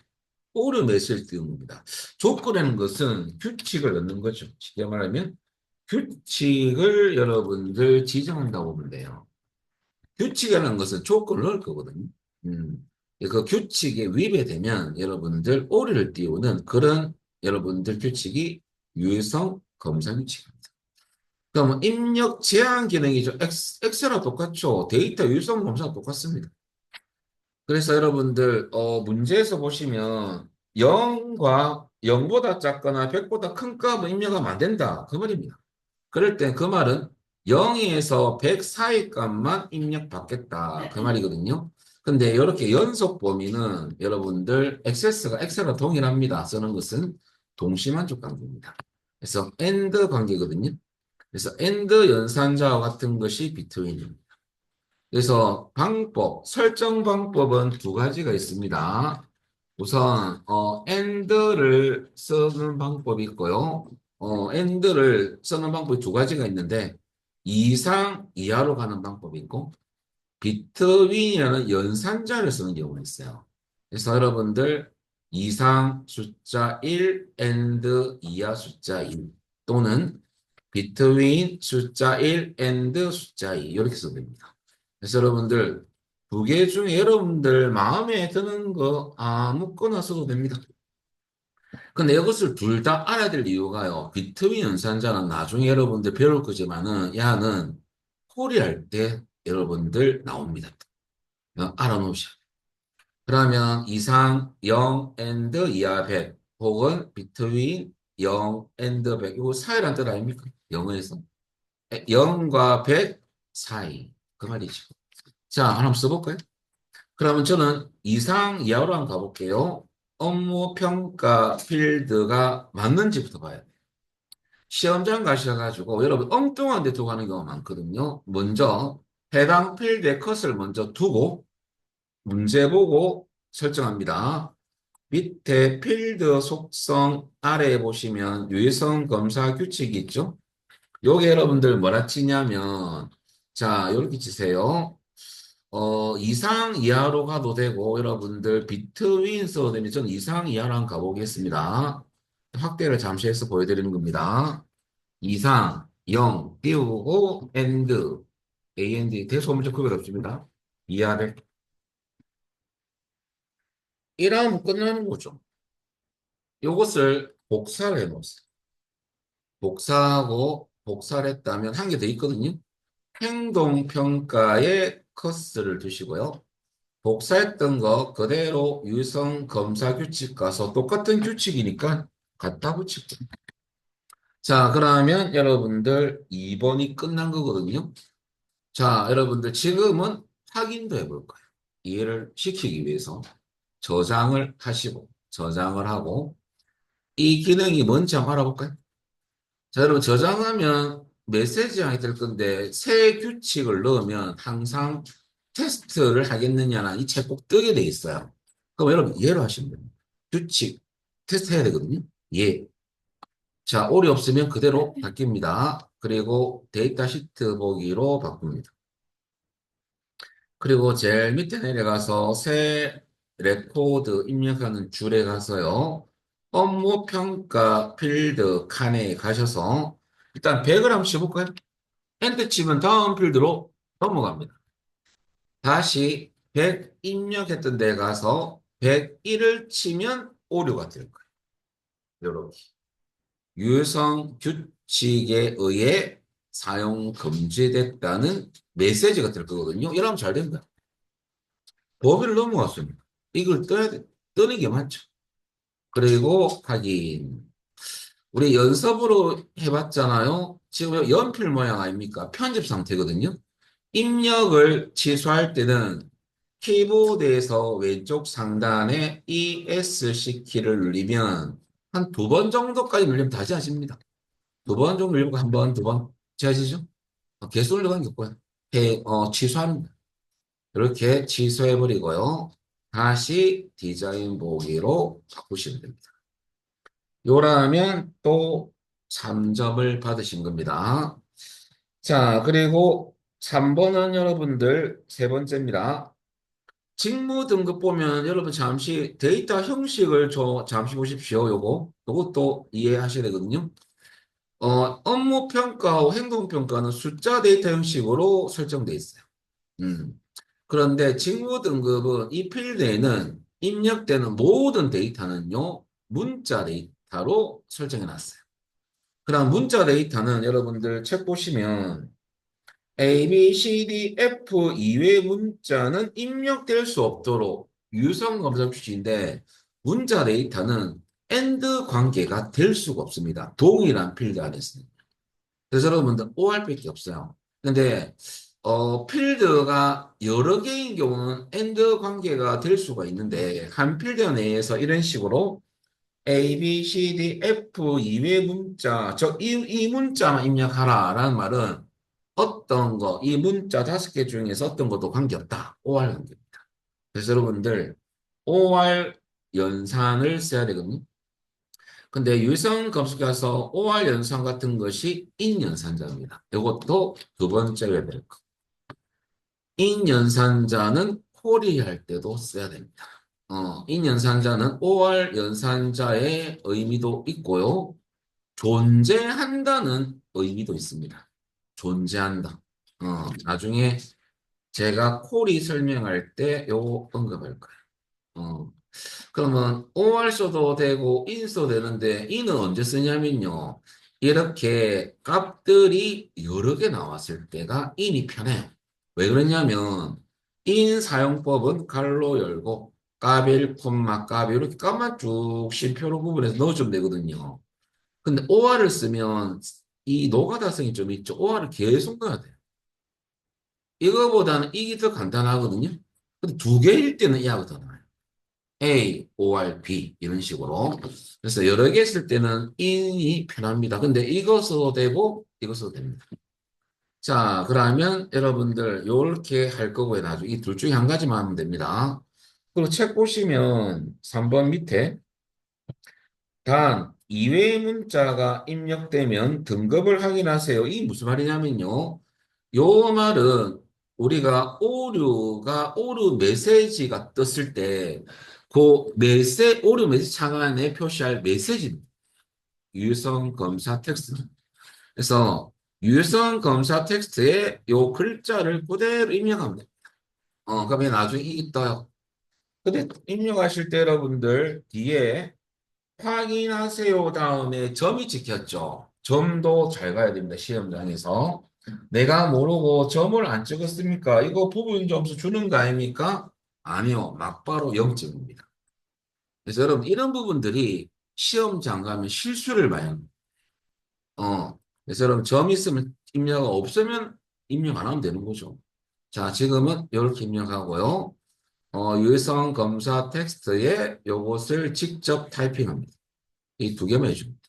오름했을 경우입니다. 조건이라는 것은 규칙을 넣는 거죠. 쉽게 말하면 규칙을 여러분들 지정한다고 보면 돼요. 규칙이라는 것은 조건을 넣을 거거든요. 음. 그 규칙에 위배되면 여러분들 오류를 띄우는 그런 여러분들 규칙이 유해성 검사 규칙입니다. 그러면 입력 제한 기능이죠. 엑셀과 똑같죠. 데이터 유성 검사가 똑같습니다. 그래서 여러분들 문제에서 보시면 0과 0보다 작거나 100보다 큰 값은 입력하면 안 된다. 그 말입니다. 그럴 땐 그 말은 0에서 100 사이 값만 입력받겠다. 그 말이거든요. 근데 이렇게 연속 범위는 여러분들 엑셀과 동일합니다. 쓰는 것은 동시만족 관계입니다. 그래서 AND 관계거든요. 그래서 AND 연산자와 같은 것이 비트윈입니다. 그래서 설정 방법은 두 가지가 있습니다. 우선 AND를 쓰는 방법이 있고요. AND를 쓰는 방법이 두 가지가 있는데 이상 이하로 가는 방법이 있고 비트윈이라는 연산자를 쓰는 경우가 있어요. 그래서 여러분들 이상 숫자 1, AND 이하 숫자 2 또는 비트윈 숫자 1, AND 숫자 2 이렇게 써도 됩니다. 그래서 여러분들 두 개 중에 여러분들 마음에 드는 거 아무거나 써도 됩니다. 근데 이것을 둘 다 알아야 될 이유가요. 비트윈 연산자는 나중에 여러분들 배울 거지만은 야는 콜이할 때 여러분들 나옵니다. 알아놓으셔. 그러면 이상 0 and 이하 100 혹은 비트윈 0 and 100 이거 사이란 뜻 아닙니까? 영어에서 0과 100 사이 그 말이죠. 자, 하나 한번 써볼까요? 그러면 저는 이상 이하로 한번 가볼게요. 업무 평가 필드가 맞는지부터 봐요. 시험장 가셔가지고 여러분 엉뚱한 데 두고 하는 경우가 많거든요. 먼저 해당 필드의 컷을 먼저 두고 문제 보고 설정합니다. 밑에 필드 속성 아래에 보시면 유해성 검사 규칙이 있죠. 요게 여러분들 뭐라 치냐면 자 이렇게 치세요. 이상 이하로 가도 되고 여러분들 비트윈 써도 되면 전 이상 이하로 한번 가보겠습니다. 확대를 잠시 해서 보여드리는 겁니다. 이상 0 띄우고 and 대소문제 구별 없습니다. 이하를 이러면 끝나는 거죠. 이것을 복사를 해놓으세요. 복사하고 복사를 했다면 한 개 더 있거든요. 행동평가에 커스를 두시고요. 복사했던 거 그대로 유성 검사 규칙 가서 똑같은 규칙이니까 갖다 붙이고. 자, 그러면 여러분들 2번이 끝난 거거든요. 자, 여러분들 지금은 확인도 해볼 거예요. 이해를 시키기 위해서 저장을 하시고 저장을 하고 이 기능이 뭔지 한번 알아볼까요? 자, 여러분 저장하면 메시지 하게 될 건데, 새 규칙을 넣으면 항상 테스트를 하겠느냐는 이 책 꼭 뜨게 돼 있어요. 그럼 여러분, 예로 하시면 됩니다. 규칙, 테스트 해야 되거든요. 예. 자, 오류 없으면 그대로 바뀝니다. 그리고 데이터 시트 보기로 바꿉니다. 그리고 제일 밑에 내려가서 새 레코드 입력하는 줄에 가서요. 업무 평가 필드 칸에 가셔서 일단 100을 한번 쳐볼까요? 엔터 치면 다음 필드로 넘어갑니다. 다시 100 입력했던 데 가서 101을 치면 오류가 될 거예요. 이렇게. 유성 규칙에 의해 사용 금지됐다는 메시지가 될 거거든요. 이러면 잘 된다. 범위를 넘어갔습니다. 이걸 떠야 돼. 뜨는 게 맞죠. 그리고 확인. 우리 연습으로 해봤잖아요. 지금 연필 모양 아닙니까? 편집 상태거든요. 입력을 취소할 때는 키보드에서 왼쪽 상단에 ESC 키를 누르면 한 두 번 정도까지 누르면 다시 하십니다. 두 번 정도 누르고 한 번, 두 번. 제하시죠? 개수 올려가는 게 없고요. 취소하는 거예요. 이렇게 취소해버리고요. 다시 디자인 보기로 바꾸시면 됩니다. 요라면 또 3점을 받으신 겁니다. 자, 그리고 3번은 여러분들 세 번째입니다. 직무 등급 보면 여러분 잠시 데이터 형식을 잠시 보십시오. 요것도 이해하셔야 되거든요. 업무 평가와 행동 평가는 숫자 데이터 형식으로 설정돼 있어요. 음. 그런데 직무 등급은 이 필드에는 입력되는 모든 데이터는요, 문자 데이터로 설정해 놨어요. 그다음 문자 데이터는 여러분들 책 보시면 A, B, C, D, F 이외의 문자는 입력될 수 없도록 유성 검사 규칙인데 문자 데이터는 AND 관계가 될 수가 없습니다. 동일한 필드 안에서는. 그래서 여러분들 OR밖에 없어요. 근데 필드가 여러 개인 경우는 AND 관계가 될 수가 있는데 한 필드 내에서 이런 식으로 A, B, C, D, F 이외 문자, 이 문자만 입력하라라는 말은 어떤 거, 이 문자 5개 중에서 어떤 것도 관계없다. OR 관계입니다. 그래서 여러분들 OR 연산을 써야 되거든요. 근데 유성 검색해서 OR 연산 같은 것이 인연산자입니다. 이것도 두 번째로 해야 될 거. 인연산자는 콜이 할 때도 써야 됩니다. 인연산자는 OR 연산자의 의미도 있고요. 존재한다는 의미도 있습니다. 존재한다. 나중에 제가 콜이 설명할 때 요거 언급할 거예요. 어, 그러면 OR 써도 되고 in 써도 되는데 in은 언제 쓰냐면요. 이렇게 값들이 여러 개 나왔을 때가 in이 편해요. 왜 그러냐면 in 사용법은 가로 열고 까빌 콤마 까빌 이렇게 값만 쭉 쉼표로 구분해서 넣어주면 되거든요. 근데 OR을 쓰면 이 노가다성이 좀 있죠. OR을 계속 넣어야 돼요. 이거보다는 이게 더 간단하거든요. 근데 두 개일 때는 이하고 더 나아요. A, OR, B 이런 식으로. 그래서 여러 개 쓸 때는 in이 편합니다. 근데 이거 써도 되고 이거 써도 됩니다. 자, 그러면 여러분들 요렇게 할 거고요. 나중에 이 둘 중에 한 가지만 하면 됩니다. 그리고 책 보시면 3번 밑에 단 이외의 문자가 입력되면 등급을 확인하세요. 이 무슨 말이냐면요. 요 말은 우리가 오류 메시지가 떴을 때 그 오류 메시지 창안에 표시할 메시지입니다. 유성 검사 텍스트. 그래서 유성 검사 텍스트에 요 글자를 그대로 입력하면 돼요. 그러면 나중에 이게 떠요. 근데 입력하실 때 여러분들 뒤에 확인하세요 다음에 점이 찍혔죠. 점도 잘 가야 됩니다. 시험장에서. 내가 모르고 점을 안 찍었습니까? 이거 부분 점수 주는 거 아닙니까? 아니요. 막바로 0점입니다. 그래서 여러분 이런 부분들이 시험장 가면 실수를 많이 합니다. 그래서 여러분 점 있으면 입력 없으면 입력 안 하면 되는 거죠. 자, 지금은 이렇게 입력하고요. 유해성 검사 텍스트에 요것을 직접 타이핑합니다. 이 두 개만 해줍니다.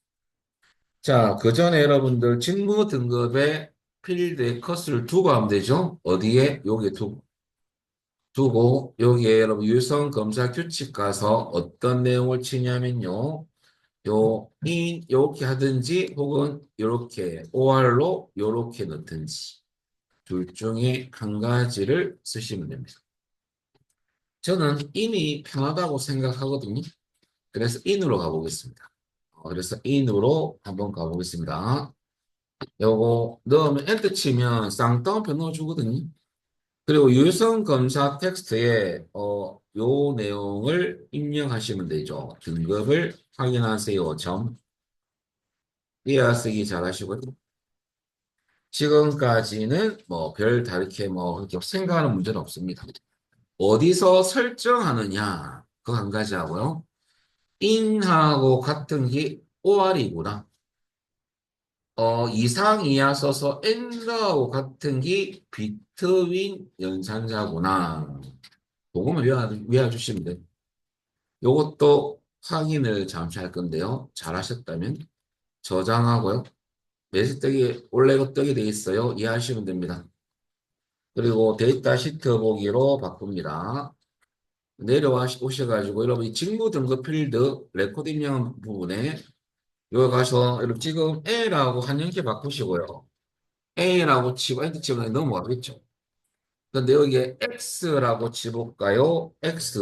자, 그 전에 여러분들 직무 등급에 필드에 컷을 두고 하면 되죠? 어디에? 여기에 두고, 여기에 여러분 유성 검사 규칙 가서 어떤 내용을 치냐면요. 요렇게 하든지 혹은 요렇게 OR로 요렇게 넣든지 둘 중에 한 가지를 쓰시면 됩니다. 저는 인이 편하다고 생각하거든요. 그래서 인으로 가보겠습니다. 그래서 인으로 한번 가보겠습니다. 요거 넣으면 엔터 치면 쌍따옴표 넣어주거든요. 그리고 유성 검사 텍스트에 요 내용을 입력하시면 되죠. 등급을 확인하세요. 점. 띄어쓰기 잘 하시고요. 지금까지는 뭐 별 다르게 뭐 그렇게 생각하는 문제는 없습니다. 어디서 설정하느냐 그거 한 가지 하고요. in하고 같은 게 OR이구나. 이상 이하 써서 and하고 같은 게 between 연산자구나. 그거만 외워주시면 돼요. 요것도 확인을 잠시 할 건데요. 잘하셨다면 저장하고요. 매주 뜨기 원래 거 뜨게 돼 있어요. 이해하시면 됩니다. 그리고 데이터 시트 보기로 바꿉니다. 내려와 오셔가지고 여러분 이 직무 등급 필드 레코드 입력 부분에 여기 가서 여러분 지금 A라고 한영계 바꾸시고요. A라고 치고 엔터 치면 넘어가겠죠. 근데 여기에 X라고 치볼까요? X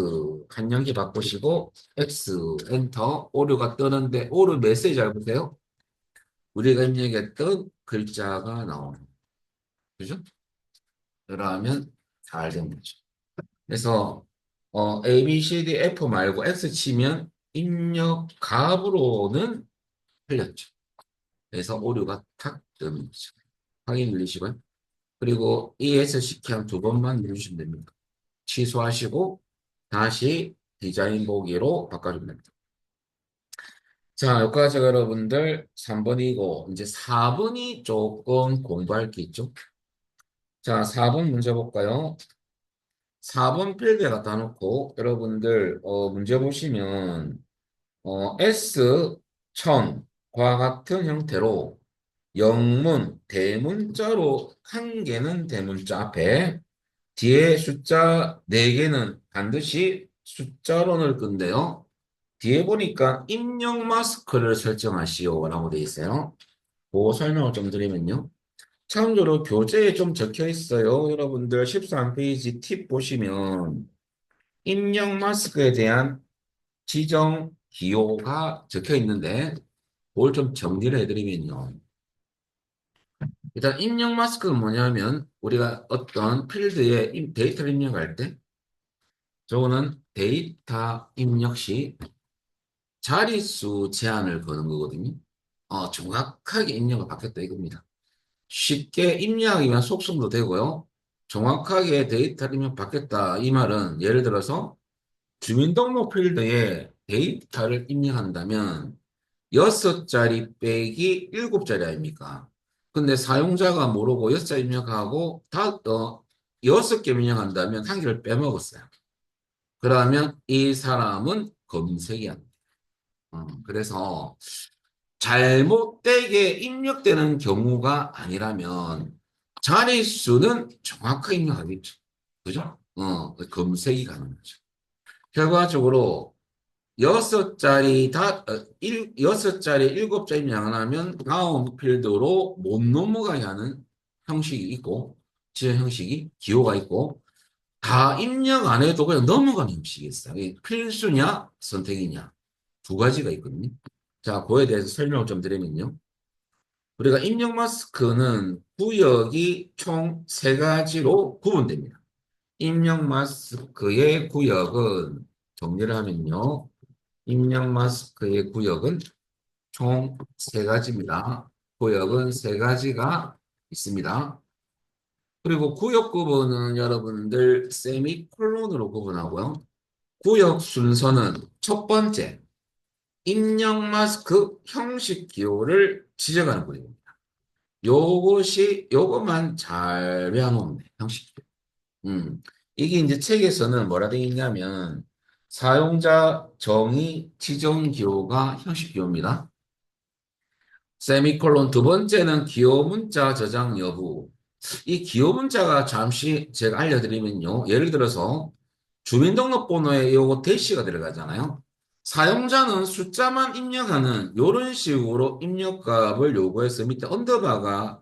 한영계 바꾸시고 X 엔터 오류가 뜨는데 오류 메시지 잘 보세요. 우리가 입력했던 글자가 나오는 그죠? 그러면 잘 된 거죠. 그래서 A, B, C, D, F 말고 X 치면 입력 값으로는 틀렸죠. 그래서 오류가 탁 뜨는 거죠. 확인 누르시고요. 그리고 ES 시키면 두 번만 누르시면 됩니다. 취소하시고 다시 디자인 보기로 바꿔주면 됩니다. 자, 여기까지 여러분들 3번이고 이제 4번이 조금 공부할 게 있죠. 자, 4번 문제 볼까요? 4번 필드에 갖다 놓고 여러분들 문제 보시면 S1000과 같은 형태로 영문, 대문자로 한 개는 대문자 앞에 뒤에 숫자 4개는 반드시 숫자로 넣을 건데요. 뒤에 보니까 입력 마스크를 설정하시오라고 되어 있어요. 그 설명을 좀 드리면요. 참고로 교재에 좀 적혀 있어요. 여러분들 13페이지 팁 보시면 입력 마스크에 대한 지정 기호가 적혀 있는데 그걸 좀 정리를 해드리면요. 일단 입력 마스크는 뭐냐면 우리가 어떤 필드에 데이터를 입력할 때 저거는 데이터 입력 시 자릿수 제한을 거는 거거든요. 정확하게 입력을 받겠다 이겁니다. 쉽게 입력하기만 속성도 되고요. 정확하게 데이터를 입력받겠다. 이 말은 예를 들어서 주민등록 필드에 데이터를 입력한다면 6자리 빼기 7자리 아닙니까? 근데 사용자가 모르고 6자리 입력하고 6개 입력한다면 한 개를 빼먹었어요. 그러면 이 사람은 검색이 안 돼요. 그래서 잘못되게 입력되는 경우가 아니라면 자릿수는 정확하게 입력하겠죠. 그죠? 검색이 가능하죠. 결과적으로 6자리 7자리 입력을 하면 다음 필드로 못 넘어가게 하는 형식이 있고, 지정 형식이, 기호가 있고, 다 입력 안 해도 그냥 넘어가는 형식이 있어요. 이게 필수냐, 선택이냐. 두 가지가 있거든요. 자, 그거에 대해서 설명을 좀 드리면요. 우리가 입력 마스크는 구역이 총 세 가지로 구분됩니다. 입력 마스크의 구역은 정리를 하면요. 입력 마스크의 구역은 총 세 가지입니다. 구역은 세 가지가 있습니다. 그리고 구역 구분은 여러분들 세미콜론으로 구분하고요. 구역 순서는 첫 번째, 입력 마스크 형식 기호를 지정하는 구역입니다. 요것만 잘 외워놓으면 돼요. 형식 기호. 이게 이제 책에서는 뭐라 되어 있냐면, 사용자 정의 지정 기호가 형식 기호입니다. 세미콜론 두 번째는 기호 문자 저장 여부. 이 기호 문자가 잠시 제가 알려드리면요. 예를 들어서 주민등록번호에 요거 대시가 들어가잖아요. 사용자는 숫자만 입력하는 이런 식으로 입력값을 요구해서 밑에 언더바가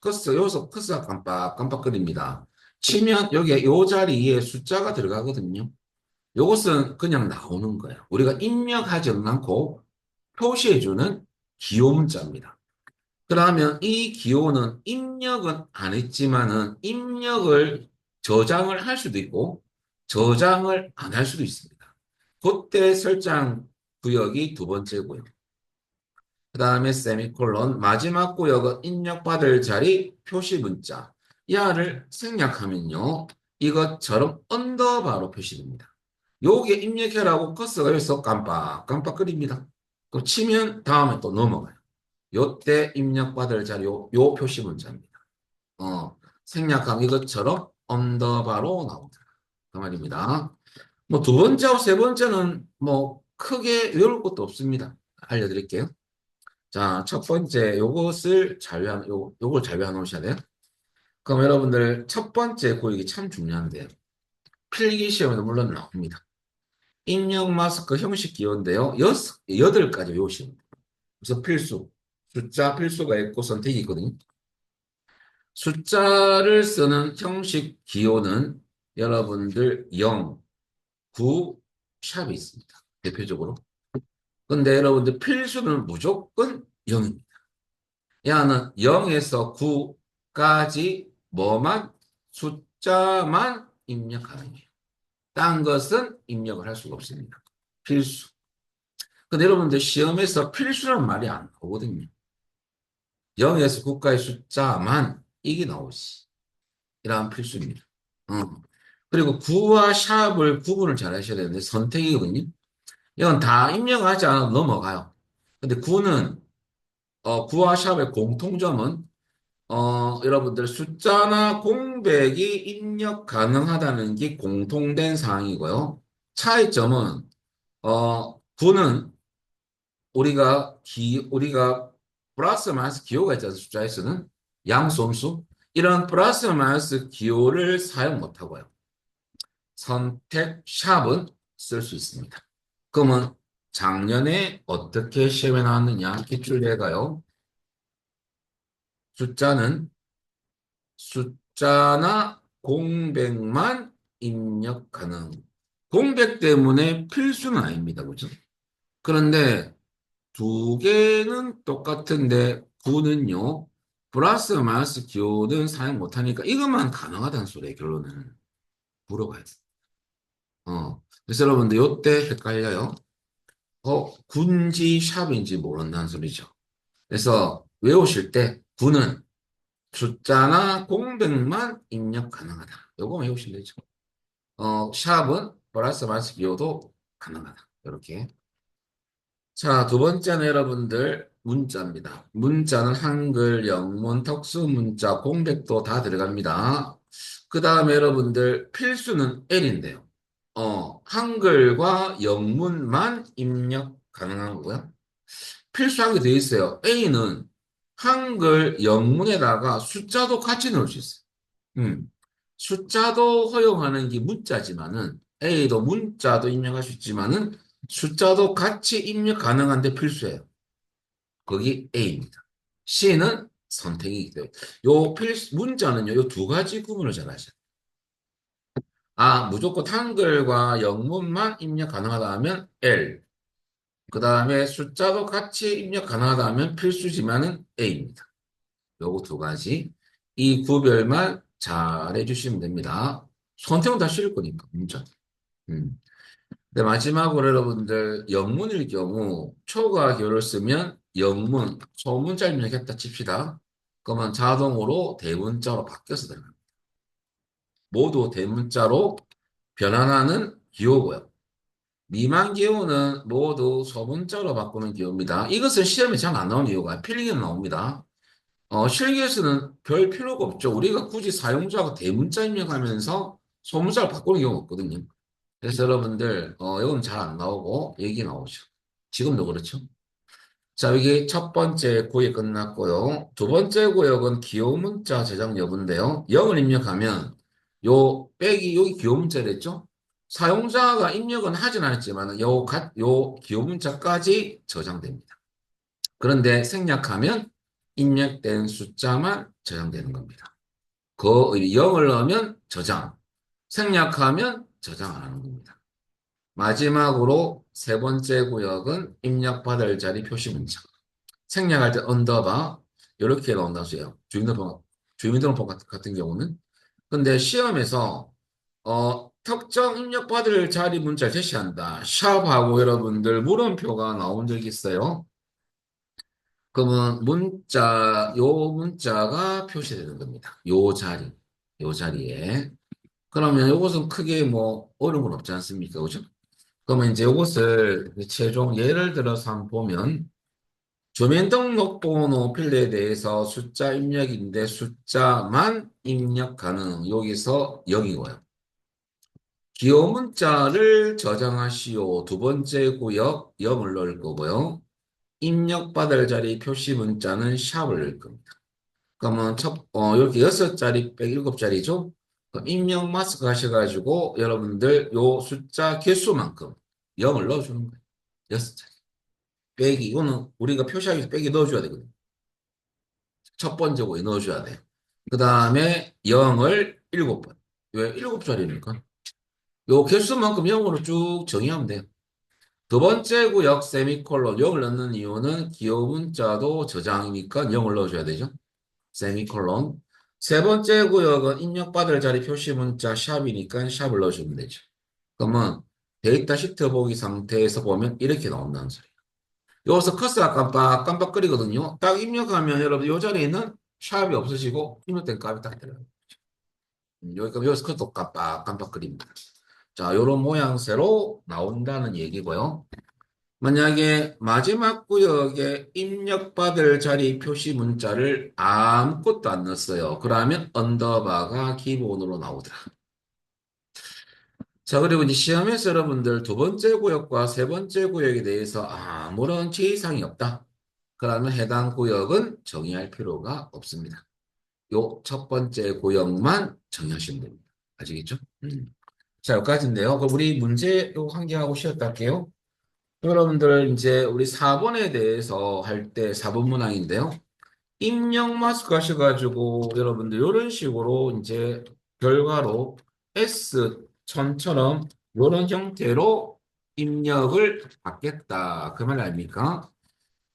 여기서 커스가 깜빡깜빡거립니다. 치면 여기에 요 자리에 숫자가 들어가거든요. 요것은 그냥 나오는 거예요. 우리가 입력하지 않고 표시해주는 기호 문자입니다. 그러면 이 기호는 입력은 안 했지만은 입력을 저장을 할 수도 있고 저장을 안 할 수도 있습니다. 그때 설정 구역이 두 번째고요. 그 다음에 세미콜론 마지막 구역은 입력받을 자리 표시 문자. 야를 생략하면요. 이것처럼 언더바로 표시됩니다. 요게 입력해라고 커서가 여기서 깜빡깜빡거립니다. 또 치면 다음에 또 넘어가요. 요때 입력받을 자리 요 표시 문자입니다. 생략하면 이것처럼 언더바로 나옵니다. 그 말입니다. 뭐 두 번째하고 세 번째는 뭐 크게 외울 것도 없습니다. 알려드릴게요. 자, 첫 번째 요것을 요걸 잘 외워 놓으셔야 돼요. 그럼 여러분들 첫 번째 고익이 참 중요한데요. 필기 시험에도 물론 나옵니다. 입력 마스크 형식 기호인데요. 여덟 가지 외우시면 돼요. 그래서 필수, 숫자 필수가 있고 선택이 있거든요. 숫자를 쓰는 형식 기호는 여러분들 0, 9, 샵이 있습니다. 대표적으로. 근데 여러분들 필수는 무조건 0입니다. 야는 0에서 9까지 뭐만 숫자만 입력하는 거예요. 딴 것은 입력을 할 수가 없습니다. 필수. 근데 여러분들 시험에서 필수란 말이 안 나오거든요. 0에서 9까지 숫자만 이게 나오지. 이러한 필수입니다. 그리고 구와 샵을 구분을 잘 하셔야 되는데 선택이거든요. 이건 다 입력하지 않아도 넘어가요. 근데 구는 구와 샵의 공통점은 여러분들 숫자나 공백이 입력 가능하다는 게 공통된 사항이고요. 차이점은 구는 우리가 플러스 마이너스 기호가 있잖아요. 숫자에서는 양수함수 이런 플러스 마이너스 기호를 사용 못하고요. 선택 샵은 쓸 수 있습니다. 그러면 작년에 어떻게 시험에 나왔느냐? 기출예가요. 숫자는 숫자나 공백만 입력 가능. 공백 때문에 필수는 아닙니다. 그죠? 그런데 두 개는 똑같은데 구는요. 플러스 마이너스 기호는 사용 못하니까 이것만 가능하다는 소리예요. 결론은. 물어봐야 돼. 그래서 여러분들 요때 헷갈려요. 군지 샵인지 모른다는 소리죠. 그래서 외우실 때 군은 숫자나 공백만 입력 가능하다. 요거 외우시면 되죠. 샵은 플러스 마이너스 기호도 가능하다. 이렇게. 자, 두 번째는 여러분들 문자입니다. 문자는 한글, 영문, 특수문자, 공백도 다 들어갑니다. 그 다음에 여러분들 필수는 L인데요. 한글과 영문만 입력 가능한 거고요. 필수하게 되어 있어요. A는 한글, 영문에다가 숫자도 같이 넣을 수 있어요. 음. 숫자도 허용하는 게 문자지만은 A도 문자도 입력할 수 있지만은 숫자도 같이 입력 가능한데 필수예요. 거기 A입니다. C는 선택이기 때문에 문자는요, 요 두 가지 구분을 잘 하셔야 돼요. 무조건 한글과 영문만 입력 가능하다 하면 L. 그 다음에 숫자도 같이 입력 가능하다 하면 필수지만은 A입니다. 요거 두 가지. 이 구별만 잘 해주시면 됩니다. 선택은 다 실을 거니까, 문자. 음. 네, 마지막으로 여러분들 영문일 경우 초과 기호를 쓰면 영문, 소문자 입력했다 칩시다. 그러면 자동으로 대문자로 바뀌어서 됩니다. 모두 대문자로 변환하는 기호고요. 미만 기호는 모두 소문자로 바꾸는 기호입니다. 이것은 시험에 잘 안 나오는 이유가 필기는 나옵니다. 실기에서는 별 필요가 없죠. 우리가 굳이 사용자가 대문자 입력하면서 소문자를 바꾸는 경우가 없거든요. 그래서 여러분들 이건 잘 안 나오고 얘기 나오죠. 지금도 그렇죠. 자, 이게 첫 번째 구역 끝났고요. 두 번째 구역은 기호 문자 저장 여부인데요. 0을 입력하면 요 빼기 여기 기호 문자를 했죠? 사용자가 입력은 하진 않았지만 요 기호 문자까지 저장됩니다. 그런데 생략하면 입력된 숫자만 저장되는 겁니다. 그 0을 넣으면 저장, 생략하면 저장 안 하는 겁니다. 마지막으로 세 번째 구역은 입력받을 자리 표시 문자. 생략할 때 언더바 이렇게 나온다고요. 주민등록번 같은 경우는. 근데 시험에서 특정 입력받을 자리 문자를 제시한다. 샵하고 여러분들 물음표가 나온 적 있어요. 그러면 요 문자가 표시되는 겁니다. 요 자리에. 그러면 이것은 크게 뭐 어려운 건 없지 않습니까? 그죠? 그러면 이제 이것을 최종 예를 들어서 한번 보면 주민등록번호 필드에 대해서 숫자 입력인데 숫자만 입력 가능. 여기서 0이고요. 기호 문자를 저장하시오. 두 번째 구역 0을 넣을 거고요. 입력받을 자리 표시 문자는 샵을 넣을 겁니다. 그러면 이렇게 6자리 빼 7자리죠? 입력 마스크 하셔가지고 여러분들 요 숫자 개수만큼 0을 넣어주는 거예요. 6자리. 빼기. 이거는 우리가 표시하기 위해서 빼기 넣어줘야 되거든요. 첫 번째 거에 넣어줘야 돼요. 그 다음에 0을 7번. 왜 7자리니까? 요 개수만큼 0으로 쭉 정의하면 돼요. 두 번째 구역 세미콜론 0을 넣는 이유는 기호 문자도 저장이니까 0을 넣어줘야 되죠. 세미콜론. 세 번째 구역은 입력받을 자리 표시 문자 샵이니까 샵을 넣어주면 되죠. 그러면 데이터 시트 보기 상태에서 보면 이렇게 나온다는 소리예요. 여기서 커스가 깜빡깜빡거리거든요. 딱 입력하면 여러분 이 자리에 있는 샵이 없어지고 입력된 값이 딱 들어요. 여기서 커스도 깜빡깜빡거립니다. 자, 요런 모양새로 나온다는 얘기고요. 만약에 마지막 구역에 입력받을 자리 표시 문자를 아무것도 안 넣었어요. 그러면 언더바가 기본으로 나오더라. 자, 그리고 이제 시험에서 여러분들 두 번째 구역과 세 번째 구역에 대해서 아무런 지시사항이 없다. 그러면 해당 구역은 정의할 필요가 없습니다. 요 첫 번째 구역만 정의하시면 됩니다. 아시겠죠? 자, 여기까지인데요. 그럼 우리 문제 요 한 개 하고 쉬었다 할게요. 여러분들 이제 우리 4번에 대해서 할 때 4번 문항인데요. 입력 마스크 하셔가지고 여러분들 이런 식으로 이제 결과로 S천처럼 이런 형태로 입력을 받겠다. 그 말 아닙니까?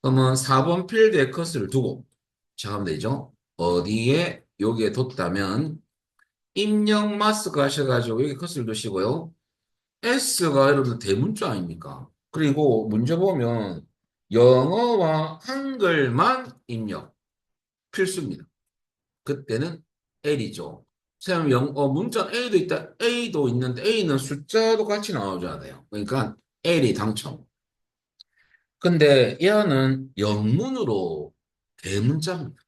그러면 4번 필드에 컷을 두고 시작하면 되죠. 어디에 여기에 뒀다면 입력 마스크 하셔가지고 여기 컷을 두시고요. S가 여러분 대문자 아닙니까? 그리고 문제 보면 영어와 한글만 입력 필수입니다. 그때는 L이죠. 선생님 문자 A도 있다. A도 있는데 A는 숫자도 같이 나와줘야 돼요. 그러니까 L이 당첨. 근데 얘는 영문으로 대문자입니다.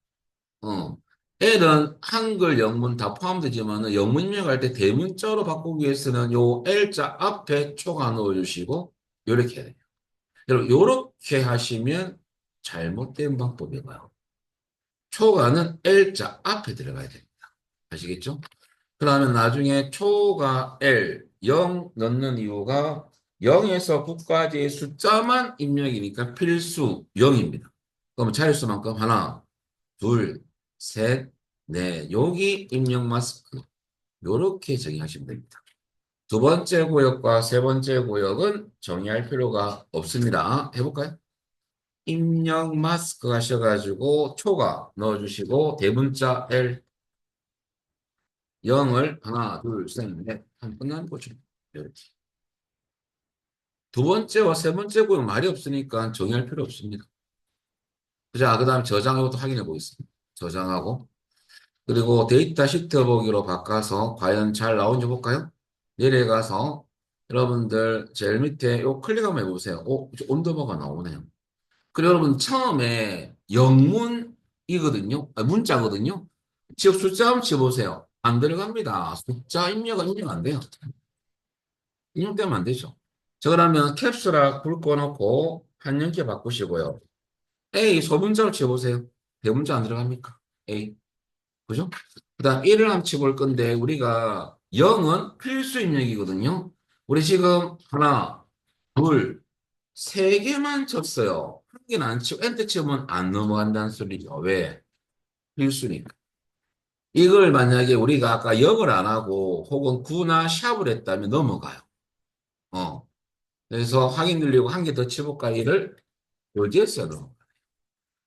어. L은 한글, 영문 다 포함되지만 영문 입력할 때 대문자로 바꾸기 위해서는 요 L자 앞에 초가 넣어주시고 요렇게 해야 돼요. 여러분 요렇게 하시면 잘못된 방법이고요. 초가는 L자 앞에 들어가야 됩니다. 아시겠죠? 그러면 나중에 초가 L, 0 넣는 이유가 0에서 9까지의 숫자만 입력이니까 필수 0입니다. 그럼 자릿수만큼 하나, 둘, 셋, 넷. 여기 입력 마스크. 요렇게 정의하시면 됩니다. 두 번째 구역과 세 번째 구역은 정의할 필요가 없습니다. 해볼까요? 입력 마스크 하셔가지고 초가 넣어주시고 대문자 L 0을 하나, 둘, 셋, 넷 하면 끝나는 거죠. 이렇게. 두 번째와 세 번째 구역 말이 없으니까 정의할 필요 없습니다. 자, 그 다음 저장하고 또 확인해 보겠습니다. 저장하고 그리고 데이터 시트 보기로 바꿔서 과연 잘 나오는지 볼까요? 내려가서 여러분들 제일 밑에 요 클릭 한번 해보세요. 온도버가 나오네요. 그리고 여러분 처음에 영문이거든요. 문자거든요. 지금 숫자 한번 쳐보세요. 안 들어갑니다. 숫자 입력은 입력 안 돼요. 입력되면 안 되죠. 자, 그러면 캡슐아 불 꺼놓고 한영께 바꾸시고요. A 소문자로 치워보세요. 대문자 안 들어갑니까? A. 그죠? 그 다음 1을 한번 치볼 건데 우리가 0은 필수 입력이거든요. 우리 지금 하나, 둘, 세 개만 쳤어요. 한 개는 안 치고 엔터 치면 안 넘어간다는 소리죠. 왜? 필수니까. 이걸 만약에 우리가 아까 0을 안 하고 혹은 9나 샵을 했다면 넘어가요. 어. 그래서 확인 누르고 한 개 더 치볼까? 이를 여기에서 넘어.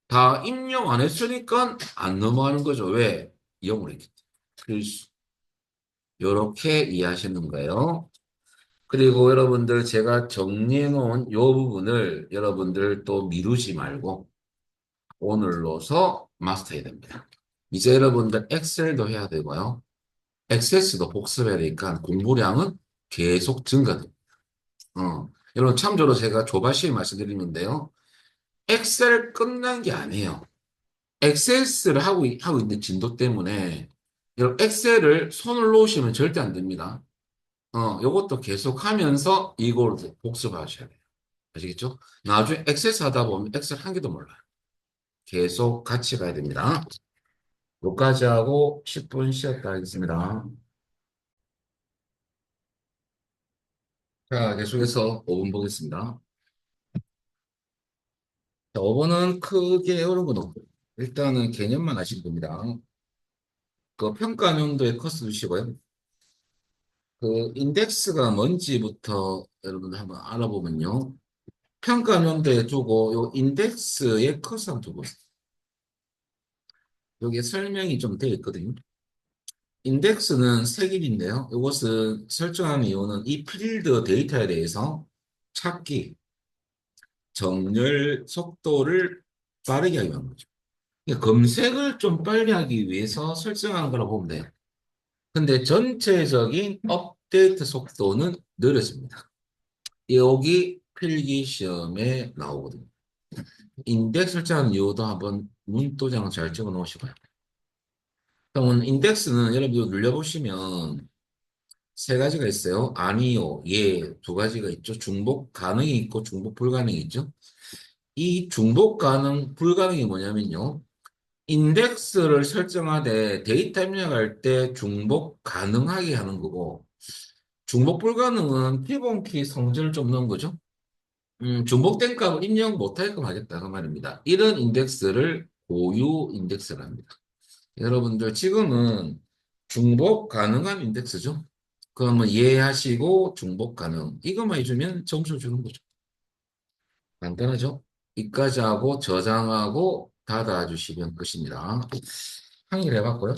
다 입력 안 했으니까 안 넘어가는 거죠. 왜? 0으로 했기 때문에. 필수. 요렇게 이해하시는 거예요. 그리고 여러분들 제가 정리해 놓은 요 부분을 여러분들 또 미루지 말고 오늘로서 마스터해야 됩니다. 이제 여러분들 엑셀도 해야 되고요. 액세스도 복습해야 되니까 공부량은 계속 증가됩니다. 여러분 참조로 제가 조바심 말씀드리는데요. 엑셀 끝난 게 아니에요. 엑세스를 하고 있는 진도 때문에 여러분 엑셀을 손을 놓으시면 절대 안 됩니다. 요것도 계속 하면서 이걸 복습하셔야 돼요. 아시겠죠? 나중에 엑세스 하다 보면 엑셀 한 개도 몰라요. 계속 같이 가야 됩니다. 여기까지 하고 10분 쉬었다 하겠습니다. 자, 계속해서 5분 보겠습니다. 자, 5번은 크게 어려운 건 없고, 일단은 개념만 아시면 됩니다. 그 평가명도의 커스 두시고요. 그 인덱스가 뭔지부터 여러분들 한번 알아보면요. 평가명도에 두고 요 인덱스의 커스 한번 두고 있어요. 여기에 설명이 좀 되어 있거든요. 인덱스는 색일인데요. 이것은 설정하는 이유는 이 필드 데이터에 대해서 찾기, 정렬 속도를 빠르게 하기 위한 거죠. 그러니까 검색을 좀 빨리 하기 위해서 설정한 거라고 보면 돼요. 근데 전체적인 업데이트 속도는 느려집니다. 여기 필기 시험에 나오거든요. 인덱스 설정한 이유도 한번 문도장 잘 적어 놓으시고요. 그러면 인덱스는 여러분 눌려보시면 세 가지가 있어요. 아니요, 예, 두 가지가 있죠. 중복 가능이 있고 중복 불가능이 있죠. 이 중복 가능, 불가능이 뭐냐면요. 인덱스를 설정하되 데이터 입력할 때 중복 가능하게 하는 거고, 중복 불가능은 기본키 성질을 좀 넣은 거죠. 중복된 값을 입력 못하게끔 하겠다 그 말입니다. 이런 인덱스를 고유 인덱스를 합니다. 여러분들 지금은 중복 가능한 인덱스죠. 그러면 이해하시고 중복 가능 이것만 해주면 점수 주는 거죠. 간단하죠? 이까지 하고 저장하고 닫아주시면 끝입니다. 항의를 해봤고요.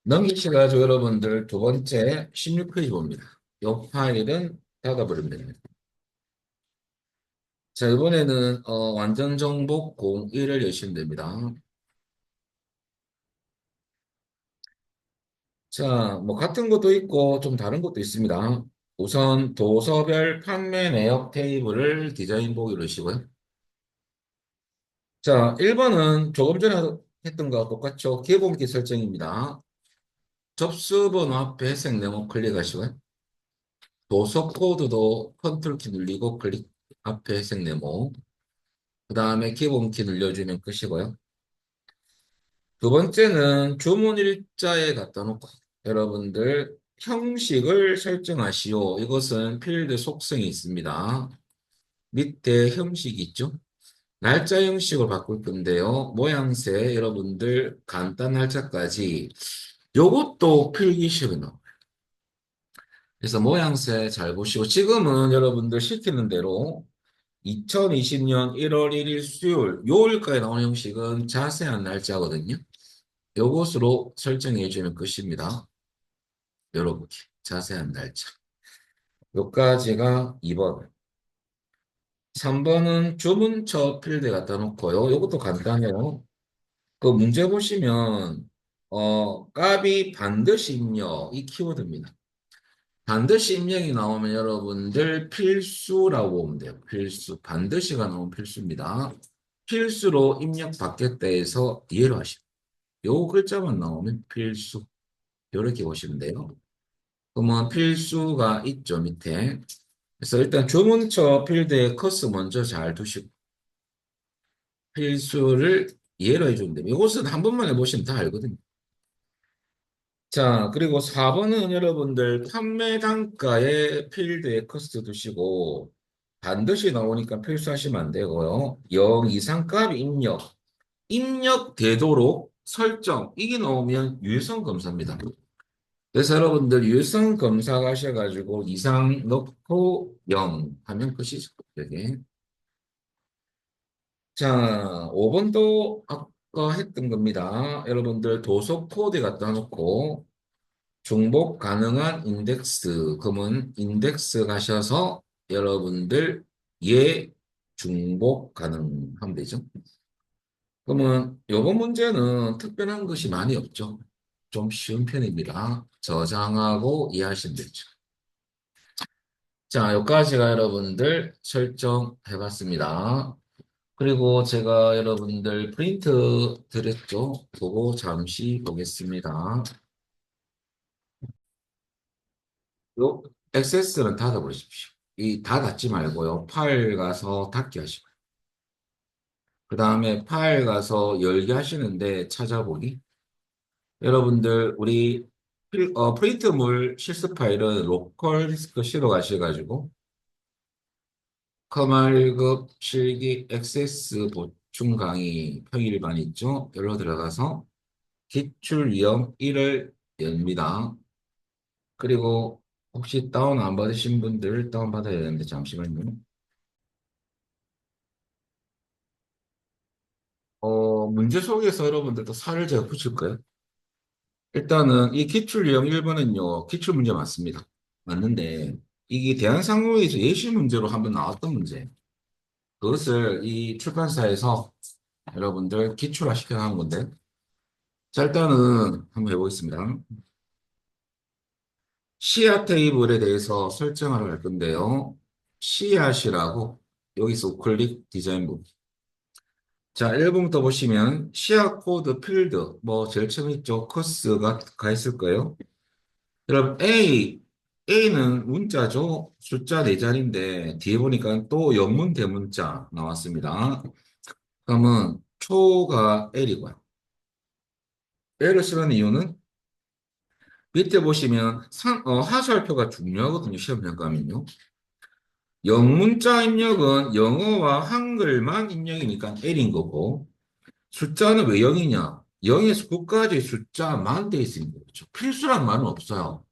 넘기시가지고 여러분들 두 번째 16페이지 봅니다. 이 파일은 닫아버리면 됩니다. 자, 이번에는 완전 정복 01을 여시면 됩니다. 자, 뭐 같은 것도 있고 좀 다른 것도 있습니다. 우선 도서별 판매 내역 테이블을 디자인 보기로 하시고요. 자, 1번은 조금 전에 했던 거와 똑같죠. 기본기 설정입니다. 접수 번호 앞에 회색 네모 클릭하시고요. 도서 코드도 컨트롤 키 눌리고 클릭 앞에 회색 네모. 그 다음에 기본키 눌려주면 끝이고요. 두 번째는 주문 일자에 갖다 놓고 여러분들 형식을 설정하시오. 이것은 필드 속성이 있습니다. 밑에 형식이 있죠. 날짜 형식으로 바꿀 건데요. 모양새 여러분들 간단 날짜까지 요것도 필기식이 나와요. 그래서 모양새 잘 보시고 지금은 여러분들 시키는 대로 2020년 1월 1일 수요일 요일까지 나오는 형식은 자세한 날짜거든요. 요것으로 설정해 주면 끝입니다. 여러분 자세한 날짜. 요까지가 2번. 3번은 주문처 필드 갖다 놓고요. 요것도 간단해요. 그 문제 보시면 값이 반드시 입력 이 키워드입니다. 반드시 입력이 나오면 여러분들 필수라고 보면 돼요. 필수. 반드시가 나오면 필수입니다. 필수로 입력 받겠다 해서 이해로 하시면 요 글자만 나오면 필수. 이렇게 보시면 돼요. 그러면 필수가 있죠, 밑에. 그래서 일단 주문처 필드에 커스 먼저 잘 두시고 필수를 예로 해주는데 이것은 한 번만 해보시면 다 알거든요. 자, 그리고 4번은 여러분들 판매 단가에 필드에 커스트 두시고 반드시 나오니까 필수하시면 안 되고요. 0 이상 값 입력, 입력되도록 설정 이게 나오면 유효성 검사입니다. 그래서 여러분들 유효성 검사 가셔가지고 이상 넣고 0 하면 끝이죠. 여기. 자, 5번도 아까 했던 겁니다. 여러분들 도서 코드 갖다 놓고 중복 가능한 인덱스, 그러면 인덱스 가셔서 여러분들 예 중복 가능하면 되죠. 그러면 요번 문제는 특별한 것이 많이 없죠. 좀 쉬운 편입니다. 저장하고 이해하시면 되죠. 자, 여기까지가 여러분들 설정해 봤습니다. 그리고 제가 여러분들 프린트 드렸죠? 그거 잠시 보겠습니다. 요 액세스는 닫아버리십시오. 이 닫지 말고요. 파일 가서 닫기 하시고. 그 다음에 파일 가서 열기 하시는데 찾아보기. 여러분들 우리 프린트물 실습 파일은 로컬 디스크 C로 가셔가지고 커말급 실기 액세스 보충 강의 평일반 있죠? 여기로 들어가서 기출 위험 1을 엽니다. 그리고 혹시 다운 안 받으신 분들 다운 받아야 되는데 잠시만요. 문제 속에서 여러분들도 살을 제가 붙일 거예요. 일단은 이 기출 유형 1번은요, 기출 문제 맞습니다. 맞는데, 이게 대한상공회에서 예시 문제로 한번 나왔던 문제. 그것을 이 출판사에서 여러분들 기출화 시켜놓은 건데, 자, 일단은 한번 해보겠습니다. 씨앗 테이블에 대해서 설정하러 갈 건데요. 씨앗이라고 여기서 우클릭 디자인부. 자, 1번부터 보시면 씨앗 코드 필드 뭐 제일 처음 있죠. 커스가 가 있을 거예요. 그럼 A는 문자죠. 숫자 네 자리인데 뒤에 보니까 또 영문 대문자 나왔습니다. 그러면 초가 L이고요. L을 쓰는 이유는 밑에 보시면 하수할표가 중요하거든요. 시험 잠깐만요. 영문자 입력은 영어와 한글만 입력이니까 L인 거고 숫자는 왜 0이냐? 0에서 9까지 숫자만 돼 있습니다. 그렇죠? 필수란 말은 없어요.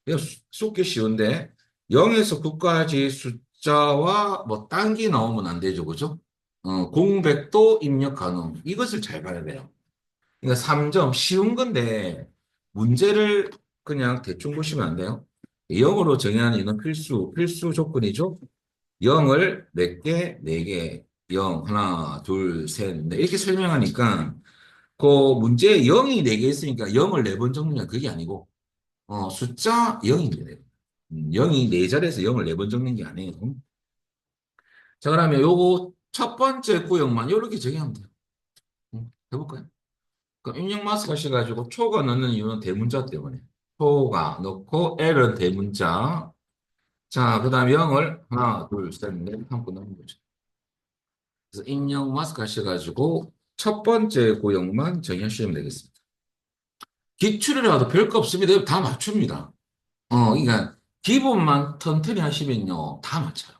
이거 쏟기 쉬운데 0에서 9까지 숫자와 뭐 딴기 나오면 안 되죠. 그죠? 공백도 입력 가능. 이것을 잘 봐야 돼요. 그러니까 3점 쉬운 건데 문제를 그냥 대충 보시면 안 돼요. 0으로 정의하는 이는 필수 조건이죠. 0을 몇 개? 4개. 0, 하나, 둘, 셋, 넷. 이렇게 설명하니까 그 문제에 0이 4개 있으니까 0을 4번 적느냐 그게 아니고 숫자 0입니다. 0이 4자리에서 0을 4번 적는 게 아니에요. 자, 그러면 요거 첫 번째 구역만 이렇게 정의하면 돼요. 해볼까요? 그럼 입력 마스크 하셔가지고 초가 넣는 이유는 대문자 때문에. 초가 넣고 L은 대문자. 자, 그 다음에 0을 하나, 둘, 셋, 넷 하고 넣는 거죠. 그래서 입력 마스크 하셔가지고 첫 번째 구역만 정의하시면 되겠습니다. 기출이라도 별거 없습니다. 다 맞춥니다. 그러니까 기본만 턴턴히 하시면요, 다 맞춰요.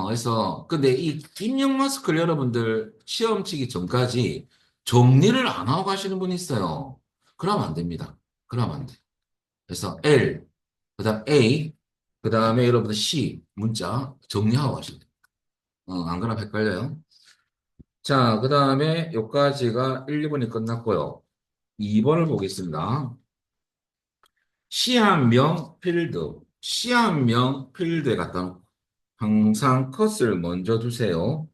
그래서 근데 이 입력 마스크를 여러분들 시험 치기 전까지 정리를 안 하고 가시는 분이 있어요. 그러면 안 됩니다. 그러면 안 돼. 그래서 L, 그다음 A, 그다음에 여러분들 C 문자 정리하고 가시면 돼요. 안 그러면 헷갈려요. 자, 그다음에 여기까지가 1, 2번이 끝났고요. 2번을 보겠습니다. 시한명 필드. 시한명 필드에 갖다 놓고 항상 컷을 먼저 두세요.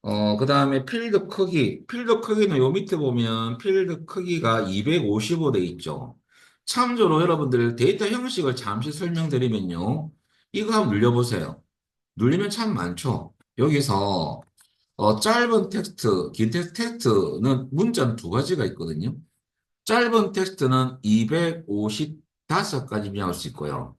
그 다음에 필드 크기. 필드 크기는 요 밑에 보면 필드 크기가 255 돼 있죠. 참조로 여러분들 데이터 형식을 잠시 설명드리면요. 이거 한번 눌려보세요. 눌리면 참 많죠. 여기서 짧은 텍스트, 긴 텍스트는 문자는 두 가지가 있거든요. 짧은 텍스트는 255까지 입력할 수 있고요.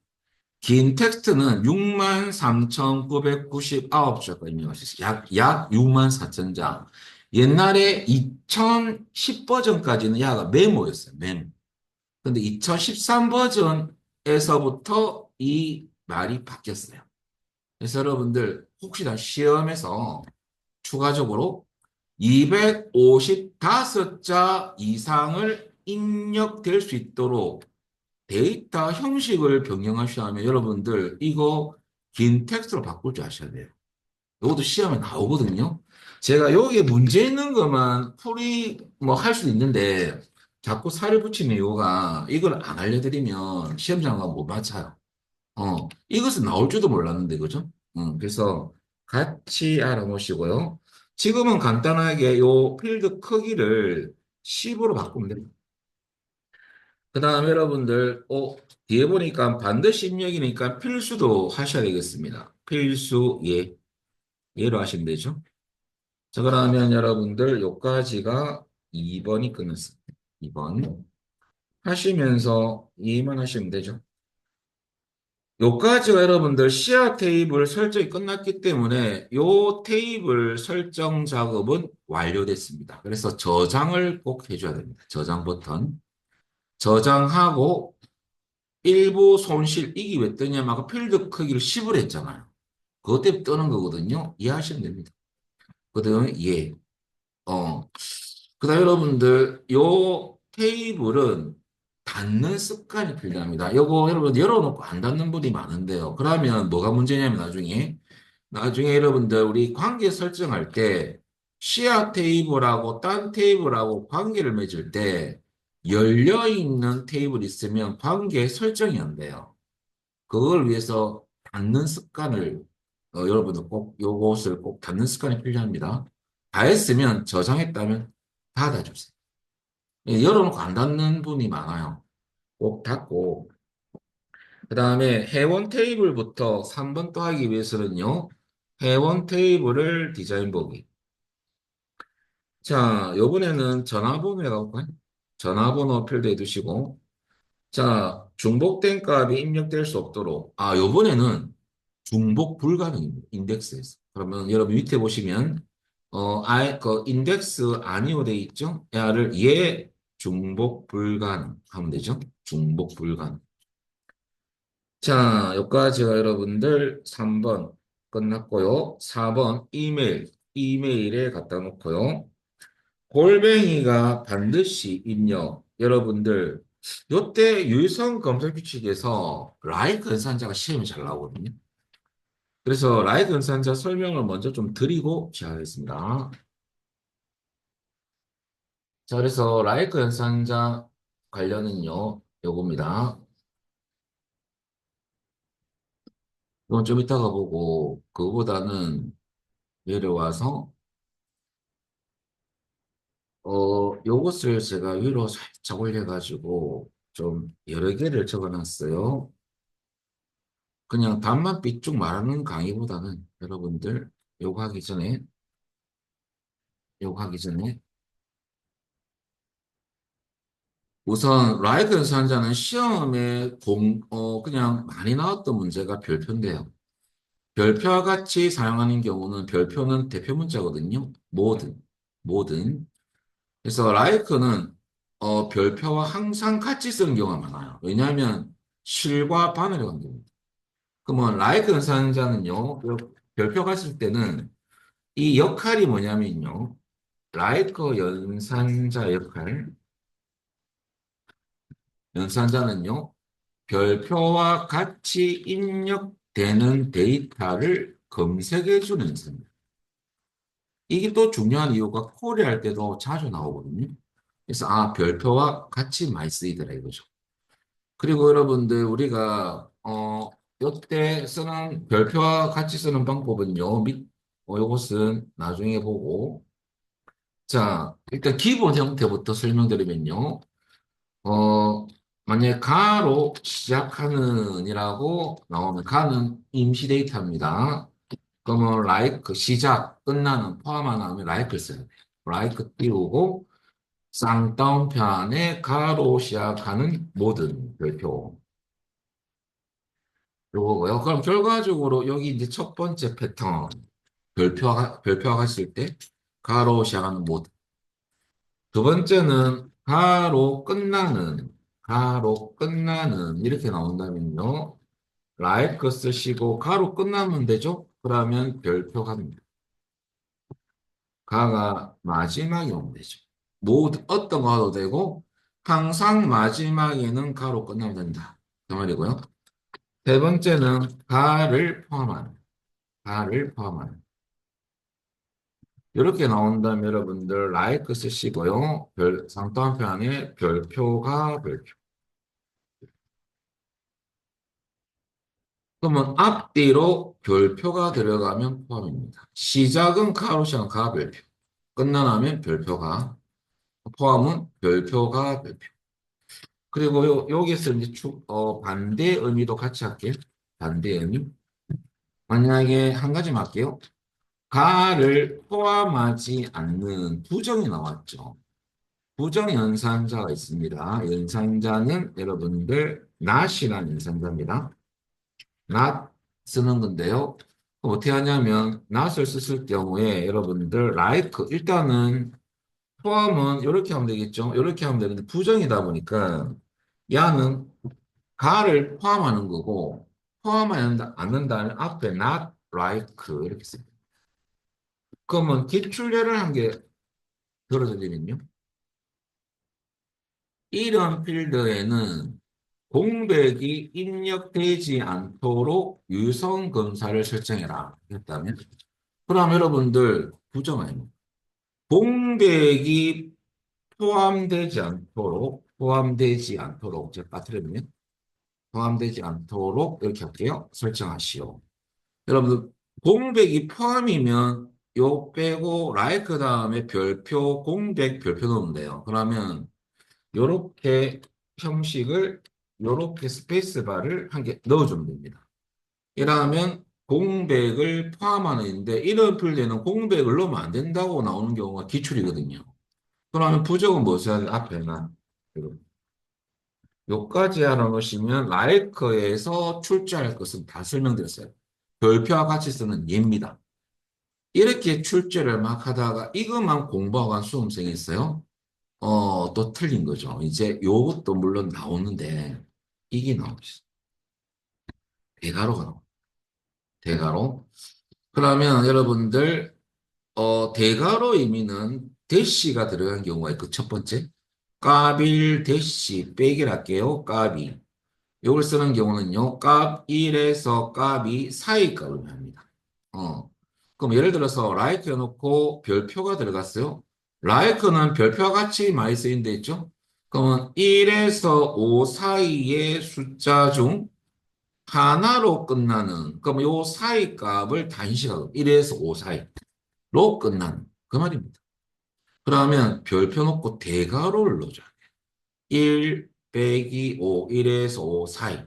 긴 텍스트는 63,999자가 입력하셨어요. 약 64,000자. 옛날에 2010 버전까지는 약 메모였어요. 메모. 근데 2013 버전에서부터 이 말이 바뀌었어요. 그래서 여러분들 혹시나 시험에서 추가적으로 255자 이상을 입력될 수 있도록 데이터 형식을 변경하셔야 하면 여러분들 이거 긴 텍스트로 바꿀 줄 아셔야 돼요. 이것도 시험에 나오거든요. 제가 여기에 문제 있는 것만 풀이 뭐 할 수도 있는데 자꾸 살을 붙이는 이유가 이걸 안 알려드리면 시험장과 못 맞춰요. 이것은 나올 줄도 몰랐는데 그죠? 그래서 같이 알아보시고요. 지금은 간단하게 요 필드 크기를 10으로 바꾸면 됩니다. 그 다음에 여러분들, 뒤에 보니까 반드시 입력이니까 필수도 하셔야 되겠습니다. 필수 예, 예로 하시면 되죠. 자, 그러면 여러분들, 요까지가 2번이 끝났습니다. 2번. 하시면서 이해만 하시면 되죠. 요까지가 여러분들 시야 테이블 설정이 끝났기 때문에 요 테이블 설정 작업은 완료됐습니다. 그래서 저장을 꼭 해줘야 됩니다. 저장 버튼. 저장하고 일부 손실 이게 왜 뜨냐면 아까 필드 크기를 10을 했잖아요. 그것 때문에 뜨는 거거든요. 이해하시면 됩니다. 그다음에 예. 어. 그다음 여러분들 요 테이블은 닫는 습관이 필요합니다. 요거 여러분 열어놓고 안 닫는 분이 많은데요. 그러면 뭐가 문제냐면 나중에 여러분들 우리 관계 설정할 때 시야 테이블하고 딴 테이블하고 관계를 맺을 때 열려 있는 테이블이 있으면 관계 설정이 안 돼요. 그걸 위해서 닫는 습관을 여러분들 꼭 요것을 꼭 닫는 습관이 필요합니다. 다 했으면 저장했다면 닫아주세요. 열어놓고 안 닫는 분이 많아요. 꼭 닫고 그 다음에 회원 테이블부터 3번 또 하기 위해서는요. 회원 테이블을 디자인 보기. 자, 요번에는 전화번호라고 할까요? 전화번호 필드해 두시고 자, 중복된 값이 입력될 수 없도록. 요번에는 중복 불가능입니다. 인덱스에서. 그러면 여러분 밑에 보시면, 인덱스 아니오 돼 있죠? 야를 예, 중복 불가능 하면 되죠? 중복 불가능. 자, 여기까지가 여러분들 3번 끝났고요. 4번 이메일. 이메일에 갖다 놓고요. 골뱅이가 반드시 입력. 여러분들, 요때 유의성 검색 규칙에서 라이크 연산자가 시험이 잘 나오거든요. 그래서 라이크 연산자 설명을 먼저 좀 드리고 시작하겠습니다. 자, 그래서 라이크 연산자 관련은요, 요겁니다. 이건 좀 이따가 보고, 그거보다는 내려와서, 요것을 제가 위로 살짝 올려가지고, 좀 여러 개를 적어놨어요. 그냥 답만 삐쭉 말하는 강의보다는 여러분들 욕하기 전에 우선 라이크 연산자는 시험에 그냥 많이 나왔던 문제가 별표인데요. 별표와 같이 사용하는 경우는 별표는 대표 문자거든요. 모든. 그래서 라이크는 별표와 항상 같이 쓰는 경우가 많아요. 왜냐하면 실과 반응을 관계입니다. 그러면 라이크 연산자는요, 별표가 있을 때는 이 역할이 뭐냐면요. 라이커 연산자는요, 별표와 같이 입력되는 데이터를 검색해주는 연산입니다. 이게 또 중요한 이유가 코리할 때도 자주 나오거든요. 그래서, 별표와 같이 많이 쓰이더라 이거죠. 그리고 여러분들, 우리가, 요때 쓰는, 별표와 같이 쓰는 방법은요, 요것은 나중에 보고, 자, 일단 기본 형태부터 설명드리면요. 어, 만약에 가로 시작하는이라고 나오면 가는 임시 데이터입니다. 그러면 like 시작 끝나는 포함 안 하면 like를 써야 돼요. like 띄우고 쌍따옴편에 가로 시작하는 모든 별표. 요거고요. 그럼 결과적으로 여기 이제 첫 번째 패턴 별표하실 때 가로 시작하는 모드. 두 번째는 가로 끝나는 이렇게 나온다면요. like 쓰시고 가로 끝나면 되죠? 그러면 별표 갑니다. 가가 마지막에 오면 되죠. 모두 어떤 거 가도 되고 항상 마지막에는 가로 끝나면 된다. 그 말이고요. 세 번째는 가를 포함하는 이렇게 나온다면 여러분들 like 쓰시고요. 상따옴표 안에 별표. 그러면 앞뒤로 별표가 들어가면 포함입니다. 시작은 가로 시작은 가 별표. 끝나면 별표가 포함은 별표. 그리고 여기서 이제 반대 의미도 같이 할게요. 반대 의미. 만약에 한 가지만 할게요. 가를 포함하지 않는 부정이 나왔죠. 부정 연산자가 있습니다. 연산자는 여러분들 not이라는 연산자입니다. not 쓰는 건데요. 그럼 어떻게 하냐면 not을 썼을 경우에 여러분들 like 일단은 포함은 이렇게 하면 되겠죠. 이렇게 하면 되는데 부정이다 보니까 야는 가를 포함하는 거고 포함하지 않는다는 앞에 not like 이렇게 씁니다. 그러면 기출예를 한 개 들어드리면요. 이런 필드에는 공백이 입력되지 않도록 유성 검사를 설정해라. 했다면 그럼 여러분들 부정 아닙니까? 공백이 포함되지 않도록 제가 빠뜨렸네요. 포함되지 않도록 이렇게 할게요. 설정하시오. 여러분들 공백이 포함이면 요 빼고 like 다음에 별표 공백 별표 넣으면 돼요. 그러면 요렇게 형식을 요렇게 스페이스바를 한 개 넣어주면 됩니다. 이러면 공백을 포함하는 인데 이런 필드에는 공백을 넣으면 안 된다고 나오는 경우가 기출이거든요. 그러면 부적은 뭐 써야 돼? 앞에나 요까지 알아놓으시면 라이커에서 출제할 것은 다 설명드렸어요. 별표와 같이 쓰는 예입니다. 이렇게 출제를 막 하다가 이것만 공부하고 간 수험생이 있어요. 또 틀린 거죠. 이제 요것도 물론 나오는데 이게 나오고 있어. 대가로가 나와. 대가로. 그러면 여러분들 대가로 의미는 대시가 들어간 경우가 있고 첫 번째 까빌 대시 빼기를 할게요. 까비. 이걸 쓰는 경우는요. 값 1에서 값이 사이 값을 합니다. 그럼 예를 들어서 like 해놓고 별표가 들어갔어요. like는 별표와 같이 많이 쓰인데 있죠? 그러면 1에서 5 사이의 숫자 중 하나로 끝나는 그럼 요 사이 값을 단식하고 1에서 5 사이로 끝나는 그 말입니다. 그러면 별표 놓고 대괄호를 넣어줘요. 1 빼기 5, 1에서 5 사이.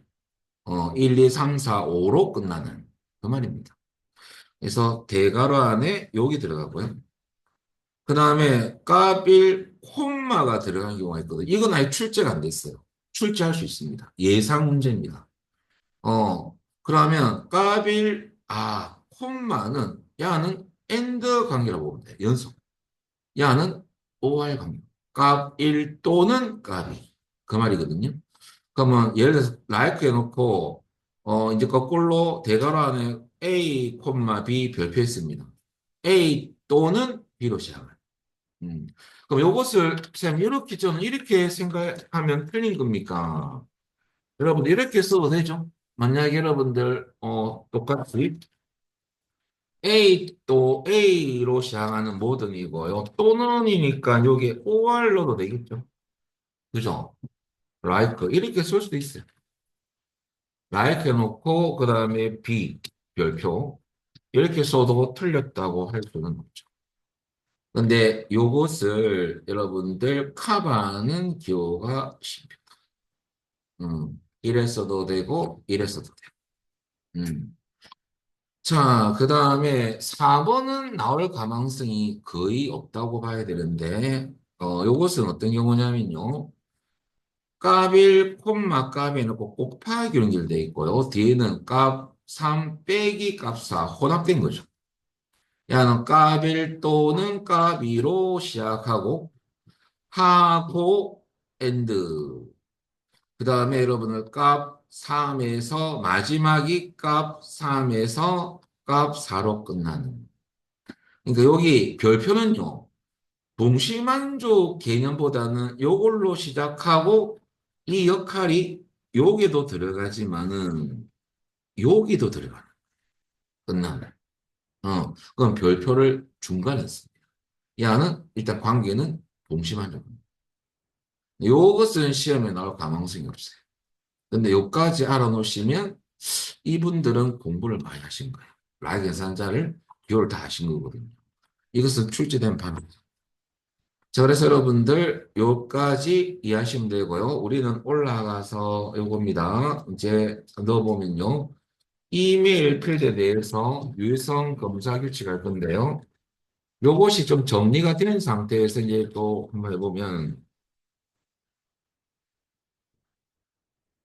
1, 2, 3, 4, 5로 끝나는 그 말입니다. 그래서 대괄호 안에 여기 들어가고요. 그 다음에 까빌 콤마가 들어간 경우가 있거든요. 이건 아예 출제가 안 됐어요. 출제할 수 있습니다. 예상 문제입니다. 그러면 까빌 콤마는 야는 엔드 관계라고 보면 돼요. 연속. 야는 OR 관계. 값1 또는 값이 그 말이거든요. 그러면 예를 들어서 like 해놓고 이제 거꾸로 대괄호 안에 A, B 별표했습니다. A 또는 B로 시작을. 음. 그럼 요것을 쌤 이렇게 저는 이렇게 생각하면 틀린 겁니까? 여러분들 이렇게 써도 되죠? 만약에 여러분들 똑같이 A 또 A로 시작하는 모든이고요. 또는이니까 여기 OR로도 되겠죠? 그죠? like 이렇게 쓸 수도 있어요. like 해놓고 그 다음에 B 별표 이렇게 써도 틀렸다고 할 수는 없죠. 근데 요것을 여러분들 커버하는 기호가 쉽니다. 이래 써도 되고 이래 써도 돼요. 음. 자, 그 다음에 4번은 나올 가능성이 거의 없다고 봐야 되는데 요것은 어떤 경우냐면요. 값1, 콤마 값에 넣고 곱하기 연결되어 있고요. 뒤에는 값 3 빼기 값 4 혼합된 거죠. 야는 값1 또는 값2로 시작하고 하고 엔드. 그 다음에 여러분은 값 3에서 마지막이 값 3에서 값 4로 끝나는. 그러니까 여기 별표는요. 동시만족 개념보다는 요걸로 시작하고 이 역할이 여기도 들어가지만은 여기도 들어가는 끝나는. 그럼 별표를 중간에 씁니다. 야는 일단 관계는 동시만족입니다. 요것은 시험에 나올 가망성이 없어요. 근데 요까지 알아놓으시면 이분들은 공부를 많이 하신 거예요. 라이 계산자를 기호를 다 하신 거거든요. 이것은 출제된 바입니다. 자, 그래서 여러분들 요까지 이해하시면 되고요. 우리는 올라가서 요겁니다. 이제 넣어보면요. 이메일 필드에 대해서 유효성 검사 규칙할 건데요. 요것이 좀 정리가 된 상태에서 이제 또 한번 해보면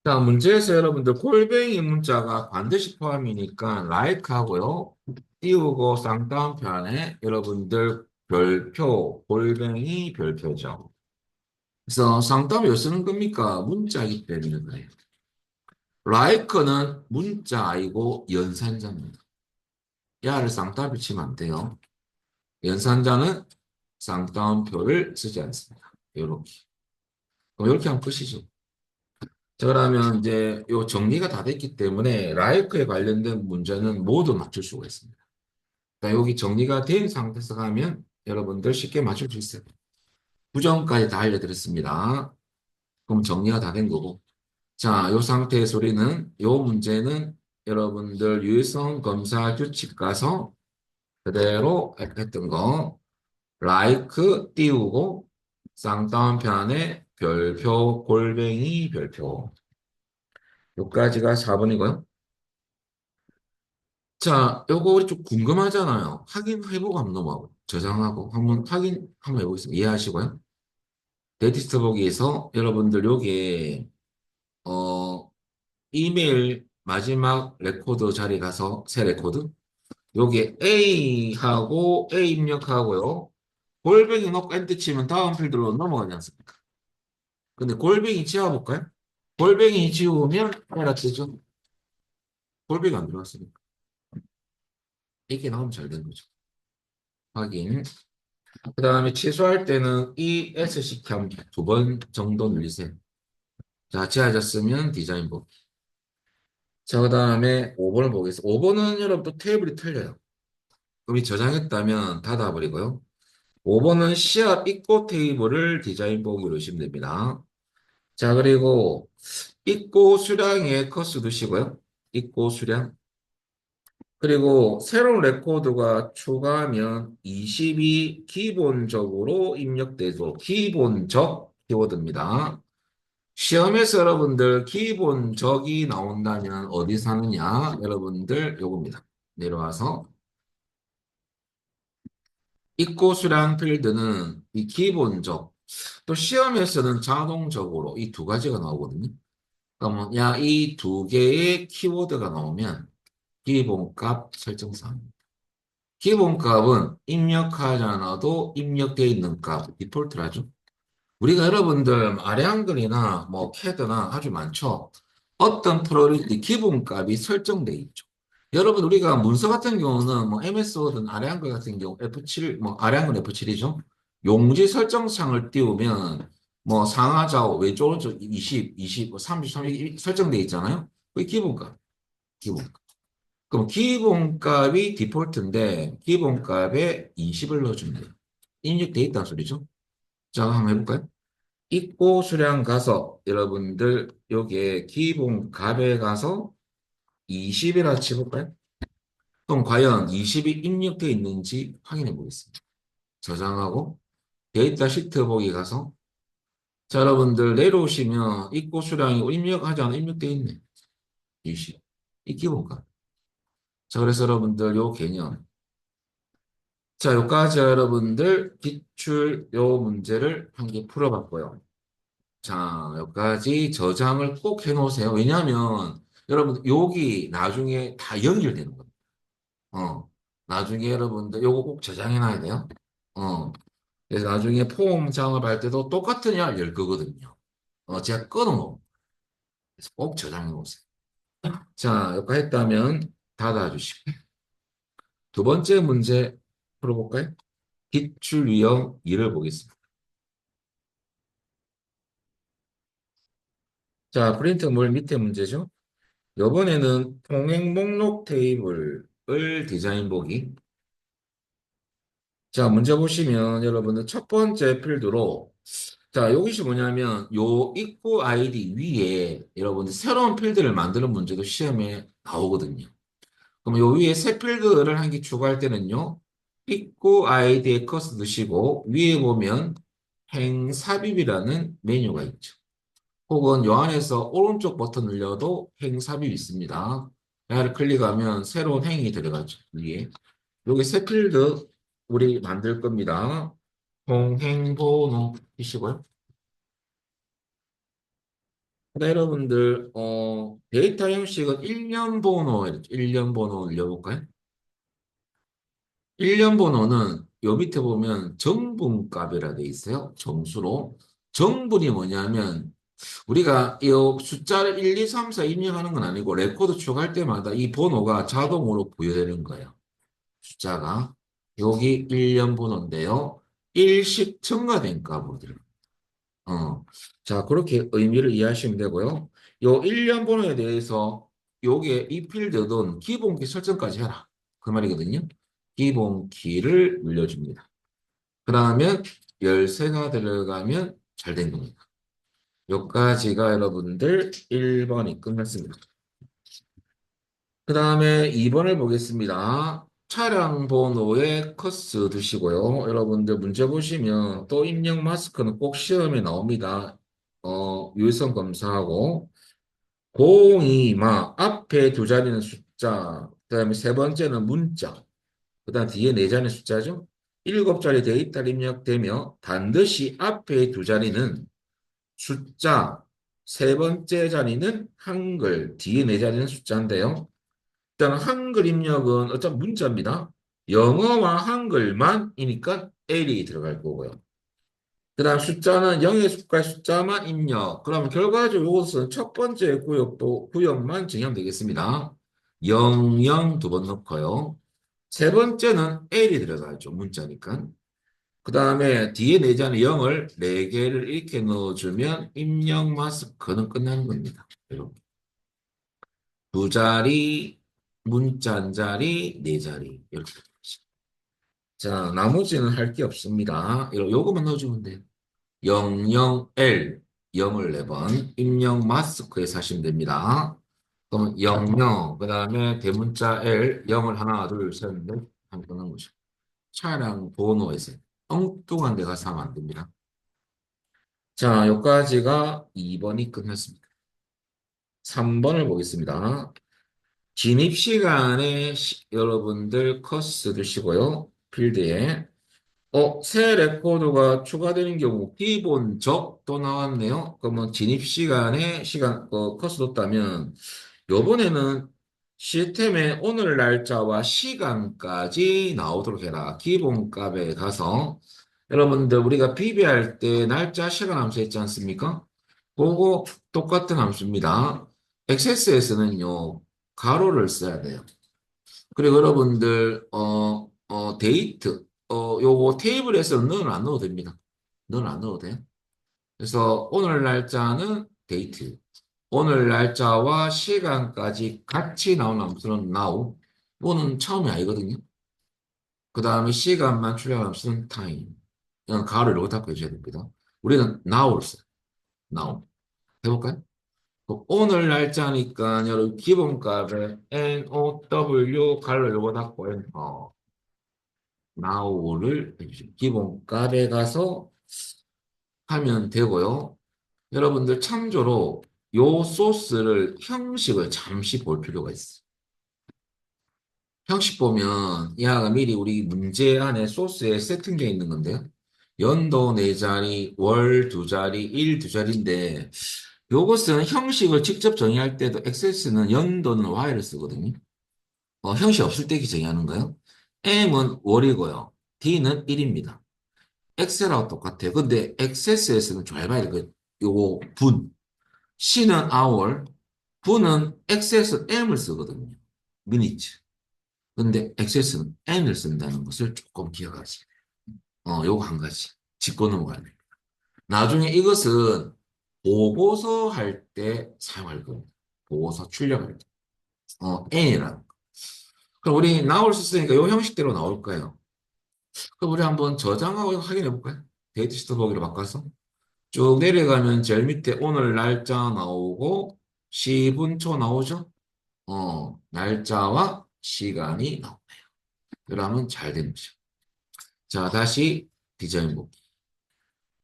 자, 문제에서 여러분들 골뱅이 문자가 반드시 포함이니까 like 하고요. 띄우고 쌍따옴편에 여러분들 별표, 골뱅이 별표죠. 그래서 쌍따옴 왜 쓰는 겁니까? 문자이기 때문에 그래요. like는 문자 아니고 연산자입니다. 야를 쌍따옴 치면 안 돼요. 연산자는 쌍따옴표를 쓰지 않습니다. 이렇게. 그럼 이렇게 하면 끝이죠. 자, 그러면 이제 요 정리가 다 됐기 때문에 라이크에 관련된 문제는 모두 맞출 수가 있습니다. 그러니까 여기 정리가 된 상태에서 가면 여러분들 쉽게 맞출 수 있어요. 부정까지 다 알려드렸습니다. 그럼 정리가 다 된 거고. 자, 요 상태에서 우리는 요 문제는 여러분들 유해성 검사 규칙 가서 그대로 했던 거 라이크 띄우고 쌍따옴편에 별표 골뱅이 별표 요까지가 4번이고요. 자, 요거 우리 좀 궁금하잖아요. 확인해보고 한번 넘어가고 저장하고 한번 확인 한번 해보겠습니다. 이해하시고요. 데이트 보기에서 여러분들 요게 어 이메일 마지막 레코드 자리 가서 새 레코드 요게 A하고 A 입력하고요. 골뱅이 넣고 엔터 치면 다음 필드로 넘어가지 않습니까? 근데 골뱅이 지워볼까요? 골뱅이 지우면 에라 뜨죠. 골뱅이 안 들어왔으니까. 이렇게 나오면 잘 된 거죠. 확인. 그 다음에 취소할 때는 ESC 두 번 정도 눌리세요. 자, 지워졌으면 디자인 보기. 자, 그 다음에 5번을 보겠습니다. 5번은 여러분 또 테이블이 틀려요. 그럼 이 저장했다면 닫아버리고요. 5번은 시합 입고 테이블을 디자인 보기로 넣으시면 됩니다. 자, 그리고 입고 수량에 커스 두시고요. 입고 수량. 그리고 새로운 레코드가 추가하면 20이 기본적으로 입력되고 기본적 키워드입니다. 시험에서 여러분들 기본적이 나온다면 어디 사느냐? 여러분들 요겁니다. 내려와서 입고 수량 필드는 이 기본적 또 시험에서는 자동적으로 이 두 가지가 나오거든요. 그러면 야, 이 두 개의 키워드가 나오면 기본값 설정사항. 기본값은 입력하지 않아도 입력되어 있는 값, 디폴트라죠. 우리가 여러분들 아래 한글이나 뭐 캐드나 아주 많죠. 어떤 프로그램이 기본값이 설정돼 있죠. 여러분 우리가 문서 같은 경우는 뭐 MS 워든 아래 한글 같은 경우 F7 뭐 아래 한글 F7이죠. 용지 설정창을 띄우면 뭐 상하 좌우 왼쪽 오른쪽 20, 20, 30, 30 설정돼 있잖아요. 그게 기본값. 기본값. 그럼 기본값이 디폴트인데 기본값에 20을 넣어주면 돼요. 입력돼 있다는 소리죠. 자, 한번 해볼까요? 입고 수량 가서 여러분들 여기에 기본값에 가서 20이라 치볼까요? 그럼 과연 20이 입력되어 있는지 확인해 보겠습니다. 저장하고 데이터 시트 보기 가서 자, 여러분들 내려오시면 입고 수량이 입력하지 않아 입력되어 있네. 20. 이 기본값. 자, 그래서 여러분들 요 개념 자, 여기까지 여러분들 기출 요 문제를 한 개 풀어봤고요. 자, 여기까지 저장을 꼭 해놓으세요. 왜냐하면 여러분 여기 나중에 다 연결되는 겁니다. 어, 나중에 여러분들 요거 꼭 저장해놔야 돼요. 어, 그래서 나중에 폼 작업할 때도 똑같은 열 거거든요. 제가 끊어놓은 그래서 꼭 저장해놓으세요. 자, 여기까지 했다면 닫아주시고 두 번째 문제 풀어볼까요? 기출 유형 2를 보겠습니다. 자, 프린트 물 밑에 문제죠. 이번에는 통행 목록 테이블을 디자인 보기. 자, 문제 보시면 여러분들 첫 번째 필드로 자, 이것이 뭐냐면 요 입구 아이디 위에 여러분들 새로운 필드를 만드는 문제도 시험에 나오거든요. 그럼 요 위에 새 필드를 한 개 추가할 때는요. 입구 아이디에 커서 넣으시고 위에 보면 행삽입이라는 메뉴가 있죠. 혹은 요 안에서 오른쪽 버튼 눌려도 행삽입이 있습니다. 얘를 클릭하면 새로운 행이 들어가죠. 위에. 여기 새 필드 우리 만들 겁니다. 통행번호 이시고요. 네, 여러분들 데이터 형식은 1년 번호, 1년 번호 올려볼까요? 1년 번호는 요 밑에 보면 정분값이라 돼 있어요. 정수로. 정분이 뭐냐면 우리가 이 숫자를 1, 2, 3, 4 입력하는 건 아니고 레코드 추가할 때마다 이 번호가 자동으로 부여되는 거예요. 숫자가. 여기 1년 번호인데요. 일씩 첨가된 값으로 들어요. 어. 자, 그렇게 의미를 이해하시면 되고요. 요 1년 번호에 대해서 요게 이 필드든 기본키 설정까지 해라. 그 말이거든요. 기본키를 눌러줍니다. 그러면 열쇠가 들어가면 잘 된 겁니다. 여기까지가 여러분들 1번이 끝났습니다. 그 다음에 2번을 보겠습니다. 차량 번호에 커스 두시고요. 여러분들 문제 보시면 또 입력 마스크는 꼭 시험에 나옵니다. 유의성 검사하고 02마 앞에 두 자리는 숫자, 그다음에 세 번째는 문자, 그다음 뒤에 네 자리는 숫자죠. 일곱 자리 데이터를 입력되며 반드시 앞에 두 자리는 숫자, 세 번째 자리는 한글, 뒤에 네 자리는 숫자인데요. 일단 한글 입력은 어차피 문자입니다. 영어와 한글만이니까 L이 들어갈 거고요. 그 다음 숫자는 0의 수까지 숫자만 입력. 그럼 결과적으로 이것은 첫 번째 구역만 정의하면 되겠습니다. 0, 0 두 번 넣고요. 세 번째는 L이 들어가죠. 문자니까. 그 다음에 뒤에 네 자는 0을 네 개를 이렇게 넣어주면 입력 마스크는 끝나는 겁니다. 이렇게. 두 자리, 문자 한 자리, 네 자리. 이렇게. 자, 나머지는 할 게 없습니다. 요거만 넣어주면 돼요. 00L 0을 4번 입력 마스크에서 하시면 됩니다. 그럼 00, 그 다음에 대문자 L 0을 하나, 둘, 셋, 넷 하면 끝난 거죠. 차량 번호에서 엉뚱한 데 가서 하면 안 됩니다. 자, 여기까지가 2번이 끝났습니다. 3번을 보겠습니다. 진입 시간에 여러분들 커스 두시고요. 필드에 새 레코드가 추가되는 경우 기본적 또 나왔네요. 그러면 진입 시간에 커서 뒀다면 요번에는 시스템에 오늘 날짜와 시간까지 나오도록 해라. 기본값에 가서 여러분들 우리가 비교할 때 날짜 시간 함수 했지 않습니까? 그거 똑같은 함수입니다. XSS는요 가로를 써야 돼요. 그리고 여러분들 데이트 요거 테이블에서 너는 안 넣어도 됩니다. 너는 안 넣어도 돼요. 그래서 오늘 날짜는 데이트. 오늘 날짜와 시간까지 같이 나오는 함수는 now. 뭐는 처음이 아니거든요. 그 다음에 시간만 출력하는 함수는 time. 그냥 가로를 이렇게 닫고 해줘야 됩니다. 우리는 now를 써요. now. 해볼까요? 오늘 날짜니까 여러분 기본값에 NOW 가로 요거 닫고 now를 해주시면 기본값에 가서 하면 되고요. 여러분들 참조로 요 소스를 형식을 잠시 볼 필요가 있어요. 형식 보면 이 아가 미리 우리 문제 안에 소스에 세팅되어 있는 건데요. 연도 네 자리, 월 두 자리, 일 두 자리인데 요것은 형식을 직접 정의할 때도 XS는 연도는 Y를 쓰거든요. 형식 없을 때 정의하는 거예요. M은 월이고요. D는 일입니다. 엑셀하고 똑같아요. 근데 XS에서는 잘 봐야 돼. 요거 분. C는 hour, 분은 XS M을 쓰거든요. minute. 근데 XS는 N을 쓴다는 것을 조금 기억하세요. 요거 한 가지. 짚고 넘어가야 돼. 나중에 이것은 보고서 할 때 사용할 겁니다. 보고서 출력할 때. N이라는 거. 그럼 우리 나올 수 있으니까 요 형식대로 나올 거예요. 그럼 우리 한번 저장하고 확인해 볼까요? 데이트 시트 보기로 바꿔서. 쭉 내려가면 제일 밑에 오늘 날짜 나오고 시분초 나오죠? 날짜와 시간이 나오네요. 그러면 잘 됩니다. 자, 다시 디자인 보기.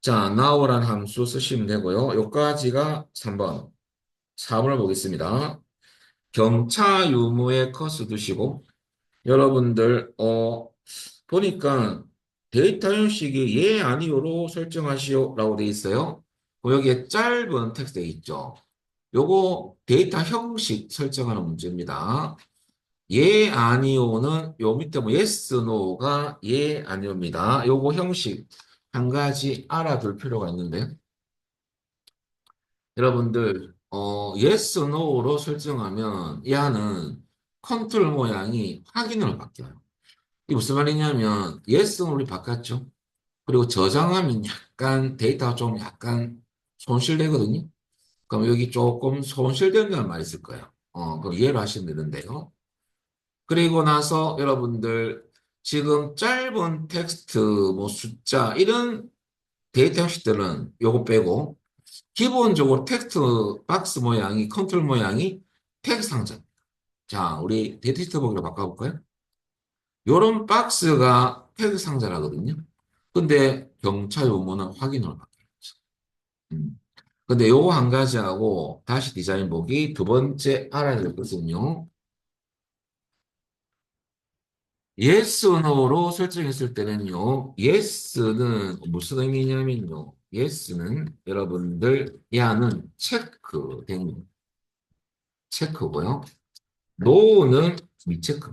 자, now란 함수 쓰시면 되고요. 요까지가 3번. 4번을 보겠습니다. 경차 유무에 커스 두시고 여러분들 보니까 데이터 형식이 예 아니요로 설정하시오라고 돼 있어요. 여기에 짧은 텍스트 있죠. 요거 데이터 형식 설정하는 문제입니다. 예, 아니오는 요 밑에 뭐 yes, no가 예, 아니오입니다. 요거 형식 한 가지 알아둘 필요가 있는데 여러분들 yes, no로 설정하면 얘는 컨트롤 모양이 확인으로 바뀌어요. 이게 무슨 말이냐면 yes는 우리 바꿨죠. 그리고 저장하면 약간 데이터가 좀 약간 손실되거든요. 그럼 여기 조금 손실된다는 말이 있을 거예요. 그럼 이해를 하시면 되는데요. 그리고 나서 여러분들 지금 짧은 텍스트, 뭐 숫자 이런 데이터 형식들은 요거 빼고 기본적으로 텍스트 박스 모양이 컨트롤 모양이 태그 상자. 자, 우리 데이터 시트 보기로 바꿔볼까요? 요런 박스가 태그 상자라거든요. 근데 경차 요모는 확인으로 바뀌었죠. 음. 근데 요거 한 가지하고 다시 디자인 보기 두 번째 알아야 될 것은요. yes, no로 설정했을 때는요. yes는 무슨 의미냐면요. yes는 여러분들 야는 체크된 체크고요. no는 미체크.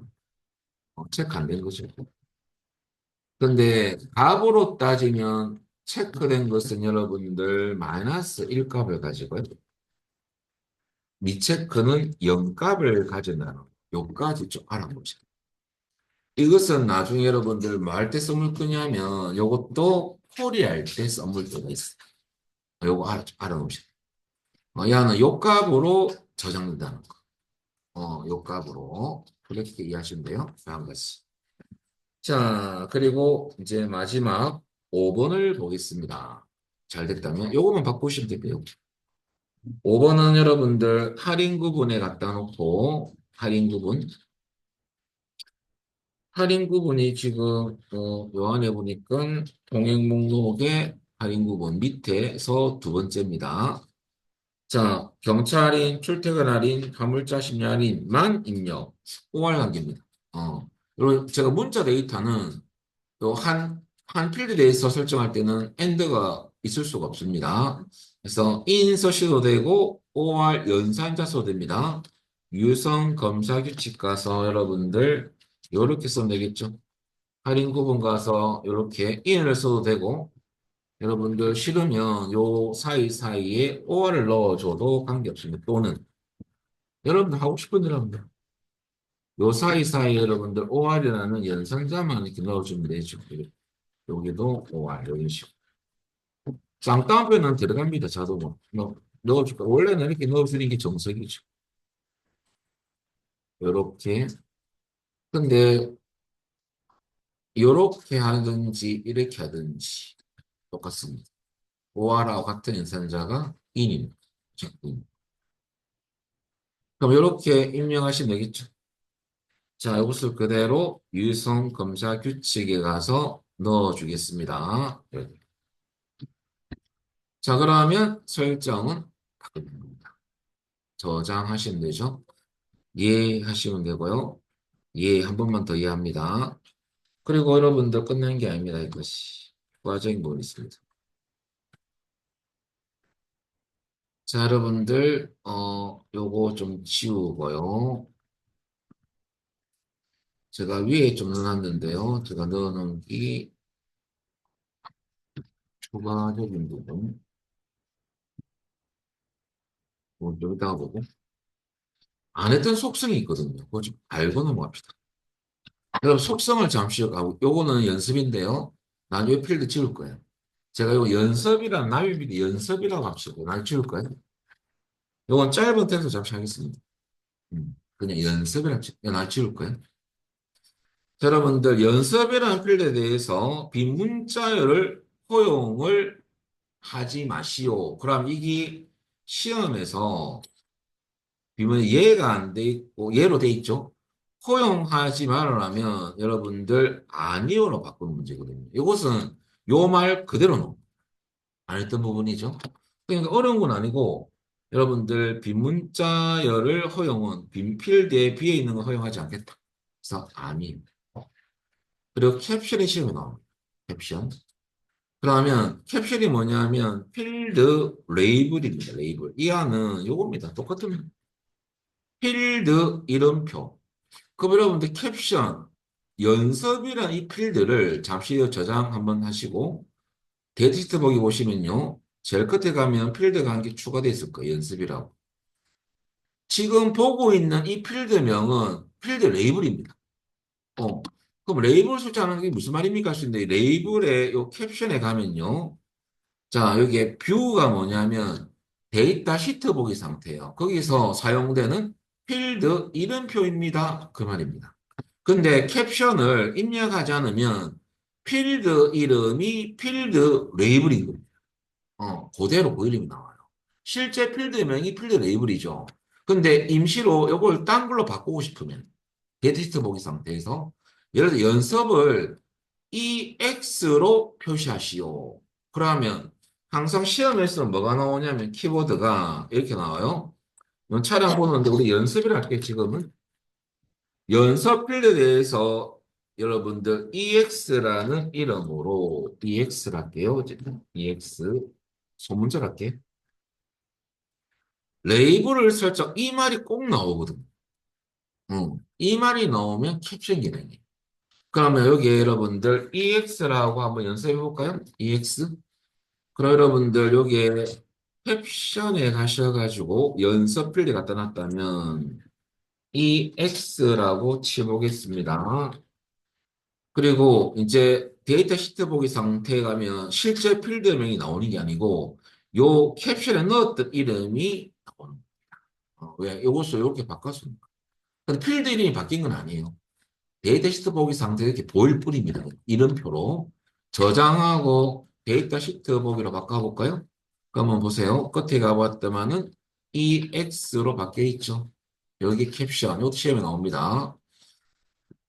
체크 안 된 거죠. 근데 값으로 따지면 체크된 것은 여러분들 마이너스 1값을 가지고요. 미체크는 0값을 가진다는 요까지 좀 알아보세요. 이것은 나중에 여러분들 뭐 할 때 써물 거냐면 요것도 콜이할 때 써물 때가 있어요. 요거 알아놓으세요. 야는 요 값으로 저장된다는 거. 요 값으로 그렇게 이해하시면 돼요. 다음 가지. 자, 그리고 이제 마지막 5번을 보겠습니다. 잘 됐다면 요거만 바꾸시면 되고요. 5번은 여러분들 할인 구분에 갖다 놓고 할인 구분. 할인 구분이 지금 요 안에 보니까 동행 목록의 할인 구분 밑에서 두 번째입니다. 자, 경차 할인, 출퇴근 할인, 화물차 심야 할인만 입력. 5월 관계입니다. 그리고 제가 문자 데이터는 한 필드에 대해서 설정할 때는 AND가 있을 수가 없습니다. 그래서 인서시도 되고 OR 연산자 써도 됩니다. 유성 검사 규칙 가서 여러분들 이렇게 쓰면 되겠죠. 할인 구분 가서 이렇게 in을 써도 되고 여러분들 싫으면 요 사이사이에 OR을 넣어줘도 관계없습니다. 또는 여러분들 하고 싶은 대로 합니다. 요 사이사이에 여러분들 OR이라는 연산자만 이렇게 넣어주면 되죠. 여기도 OR 이런 식으로. 쌍따옴표는 들어갑니다. 자동으로. 넣어줄까? 원래는 이렇게 넣어주는 게 정석이죠. 요렇게. 근데 요렇게 하든지 이렇게 하든지 똑같습니다. OR하고 같은 연산자가 in입니다. 자, in. 그럼 요렇게 입력하시면 되겠죠. 자, 이것을 그대로 유성 검사 규칙에 가서 넣어주겠습니다. 여기. 자, 그러면 설정은 다 끝난 겁니다. 저장하시면 되죠. 이해하시면 되고요. 예, 한 번만 더 이해합니다. 그리고 여러분들 끝난 게 아닙니다, 이것이. 추가적인 부분이 있습니다. 자, 여러분들, 요거 좀 지우고요. 제가 위에 좀 넣어놨는데요. 제가 넣어놓은 이 추가적인 부분, 여기다가 보고, 안 했던 속성이 있거든요. 그거 좀 알고 넘어갑시다. 그럼 속성을 잠시 하고, 요거는 연습인데요. 나중에 필드 지울 거예요. 제가 이거 연습이란 나유비 연습이라고 합시다. 나중에 지울 거예요. 요건 짧은 텍스트 잠시 하겠습니다. 그냥 연습이란, 나중에 지울 거예요. 자, 여러분들, 연습이라는 필드에 대해서 빈문자열을 허용을 하지 마시오. 그럼 이게 시험에서 비문 예가 안 돼 있고, 예로 돼 있죠? 허용하지 말으라면 여러분들 아니오로 바꾸는 문제거든요. 이것은 요 말 그대로 놓안 했던 부분이죠. 그러니까 어려운 건 아니고 여러분들 빈문자열을 허용은 빈 필드에 비어 있는 거 허용하지 않겠다. 그래서 아니. 그리고 캡션이 시험에 나옵니다. 캡션. 그러면 캡션이 뭐냐면 필드 레이블입니다. 레이블. 이 안은 요겁니다. 똑같은 필드 이름표. 그럼 여러분들 캡션 연습이라는 이 필드를 잠시 저장 한번 하시고 데이트 보기 보시면요. 제일 끝에 가면 필드가 한 개 추가되어 있을 거예요. 연습이라고. 지금 보고 있는 이 필드명은 필드 레이블입니다. 어. 그럼 레이블 숫자는 게 무슨 말입니까? 할 수 있는데 레이블의 요 캡션에 가면요. 자, 여기에 뷰가 뭐냐면 데이터 시트 보기 상태예요. 거기서 사용되는 필드 이름표입니다. 그 말입니다. 근데 캡션을 입력하지 않으면 필드 이름이 필드 레이블인 겁니다. 그대로 고일림이 나와요. 실제 필드명이 필드 레이블이죠. 근데 임시로 이걸 딴 걸로 바꾸고 싶으면 게티스트 보기 상태에서 예를 들어 연습을 EX로 표시하시오. 그러면 항상 시험에서는 뭐가 나오냐면 키보드가 이렇게 나와요. 이건 차량 보는데 우리 연습이라 할게 지금은 연습 필드에 대해서 여러분들 EX라는 이름으로 EX를 할게요. EX 소문자 할게요. 레이블을 설정, 이 말이 꼭 나오거든. 이 말이 나오면 캡션 기능이. 그러면 여기 여러분들 EX라고 한번 연습해 볼까요? EX. 그럼 여러분들 여기에 캡션에 가셔가지고 연습 필드 갖다 놨다면 EX라고 치보겠습니다. 그리고 이제 데이터 시트 보기 상태에 가면 실제 필드명이 나오는 게 아니고 요 캡션에 넣었던 이름이 나오는 왜? 이것을 이렇게 바꿨습니다. 근데 필드 이름이 바뀐 건 아니에요. 데이터 시트 보기 상태에 이렇게 보일 뿐입니다. 이름표로 저장하고 데이터 시트 보기로 바꿔볼까요? 그러면 보세요. 끝에 가봤더만은 EX로 바뀌어 있죠. 여기 캡션, 이것도 시험에 나옵니다.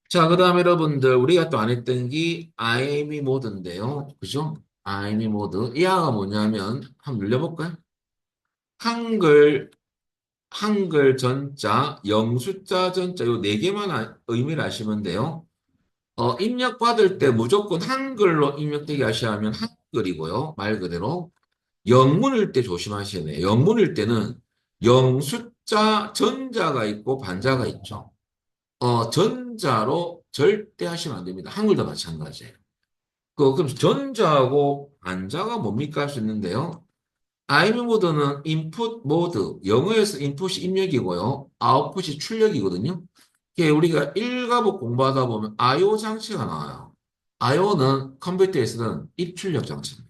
자, 그 다음에 여러분들, 우리가 또 안 했던 게 IME 모드인데요. 그죠? IME 모드. 이 아가 뭐냐면, 한번 눌려볼까요? 한글, 한글 전자, 영숫자 전자, 요 네 개만 의미를 아시면 돼요. 입력받을 때 무조건 한글로 입력되게 하셔야 하면 한글이고요. 말 그대로. 영문일 때 조심하셔야 돼요. 영문일 때는 영숫자 전자가 있고 반자가 있죠. 전자로 절대 하시면 안 됩니다. 한글도 마찬가지예요. 그럼 전자하고 반자가 뭡니까 할 수 있는데요. IB 모드는 인풋 모드, 영어에서 인풋이 입력이고요. 아웃풋이 출력이거든요. 이게 우리가 1과목 공부하다 보면 IO 장치가 나와요. IO는 컴퓨터에서는 입출력 장치입니다.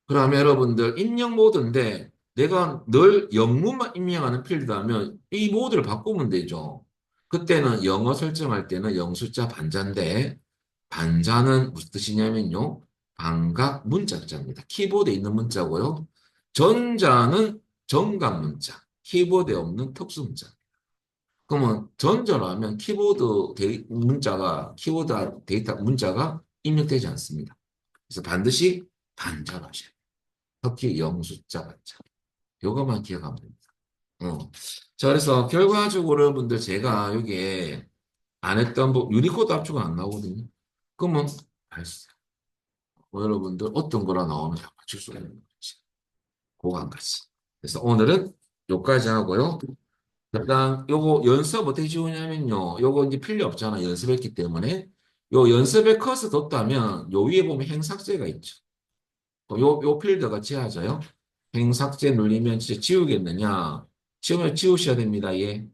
그러면 여러분들 입력 모드인데 내가 늘 영문만 입력하는 필드라면 이 모드를 바꾸면 되죠. 그때는 영어 설정할 때는 영숫자 반자인데 반자는 무슨 뜻이냐면요. 반각 문자자입니다. 키보드에 있는 문자고요. 전자는 정각 문자, 키보드에 없는 특수 문자. 그러면 전자라면 문자가 키보드 데이터 문자가 입력되지 않습니다. 그래서 반드시 반자로 하셔야 돼요. 특히 영숫자 반자. 요것만 기억하면 됩니다. 어. 자, 그래서 결과적으로 여러분들 제가 여기에 안 했던 유니코드 압축은 안 나오거든요. 그러면 알았어요. 여러분들 어떤 거라 나오면 다 맞출 수가 있는 거지. 그거 한 가지. 그래서 오늘은 요까지 하고요. 일단 요거 연습 어떻게 지우냐면요. 요거 이제 필요 없잖아. 연습했기 때문에. 요 연습에 컷을 뒀다면 요 위에 보면 행삭제가 있죠. 요 필드가 지워져요. 행삭제 눌리면 진짜 지우겠느냐? 지우면 지우셔야 됩니다. 예.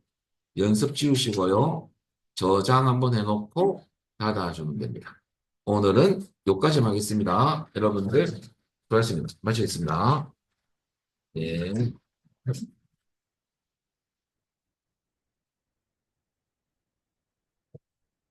연습 지우시고요. 저장 한번 해놓고 닫아주면 됩니다. 오늘은 여기까지만 하겠습니다. 여러분들, 수고하셨습니다. 마치겠습니다. 예.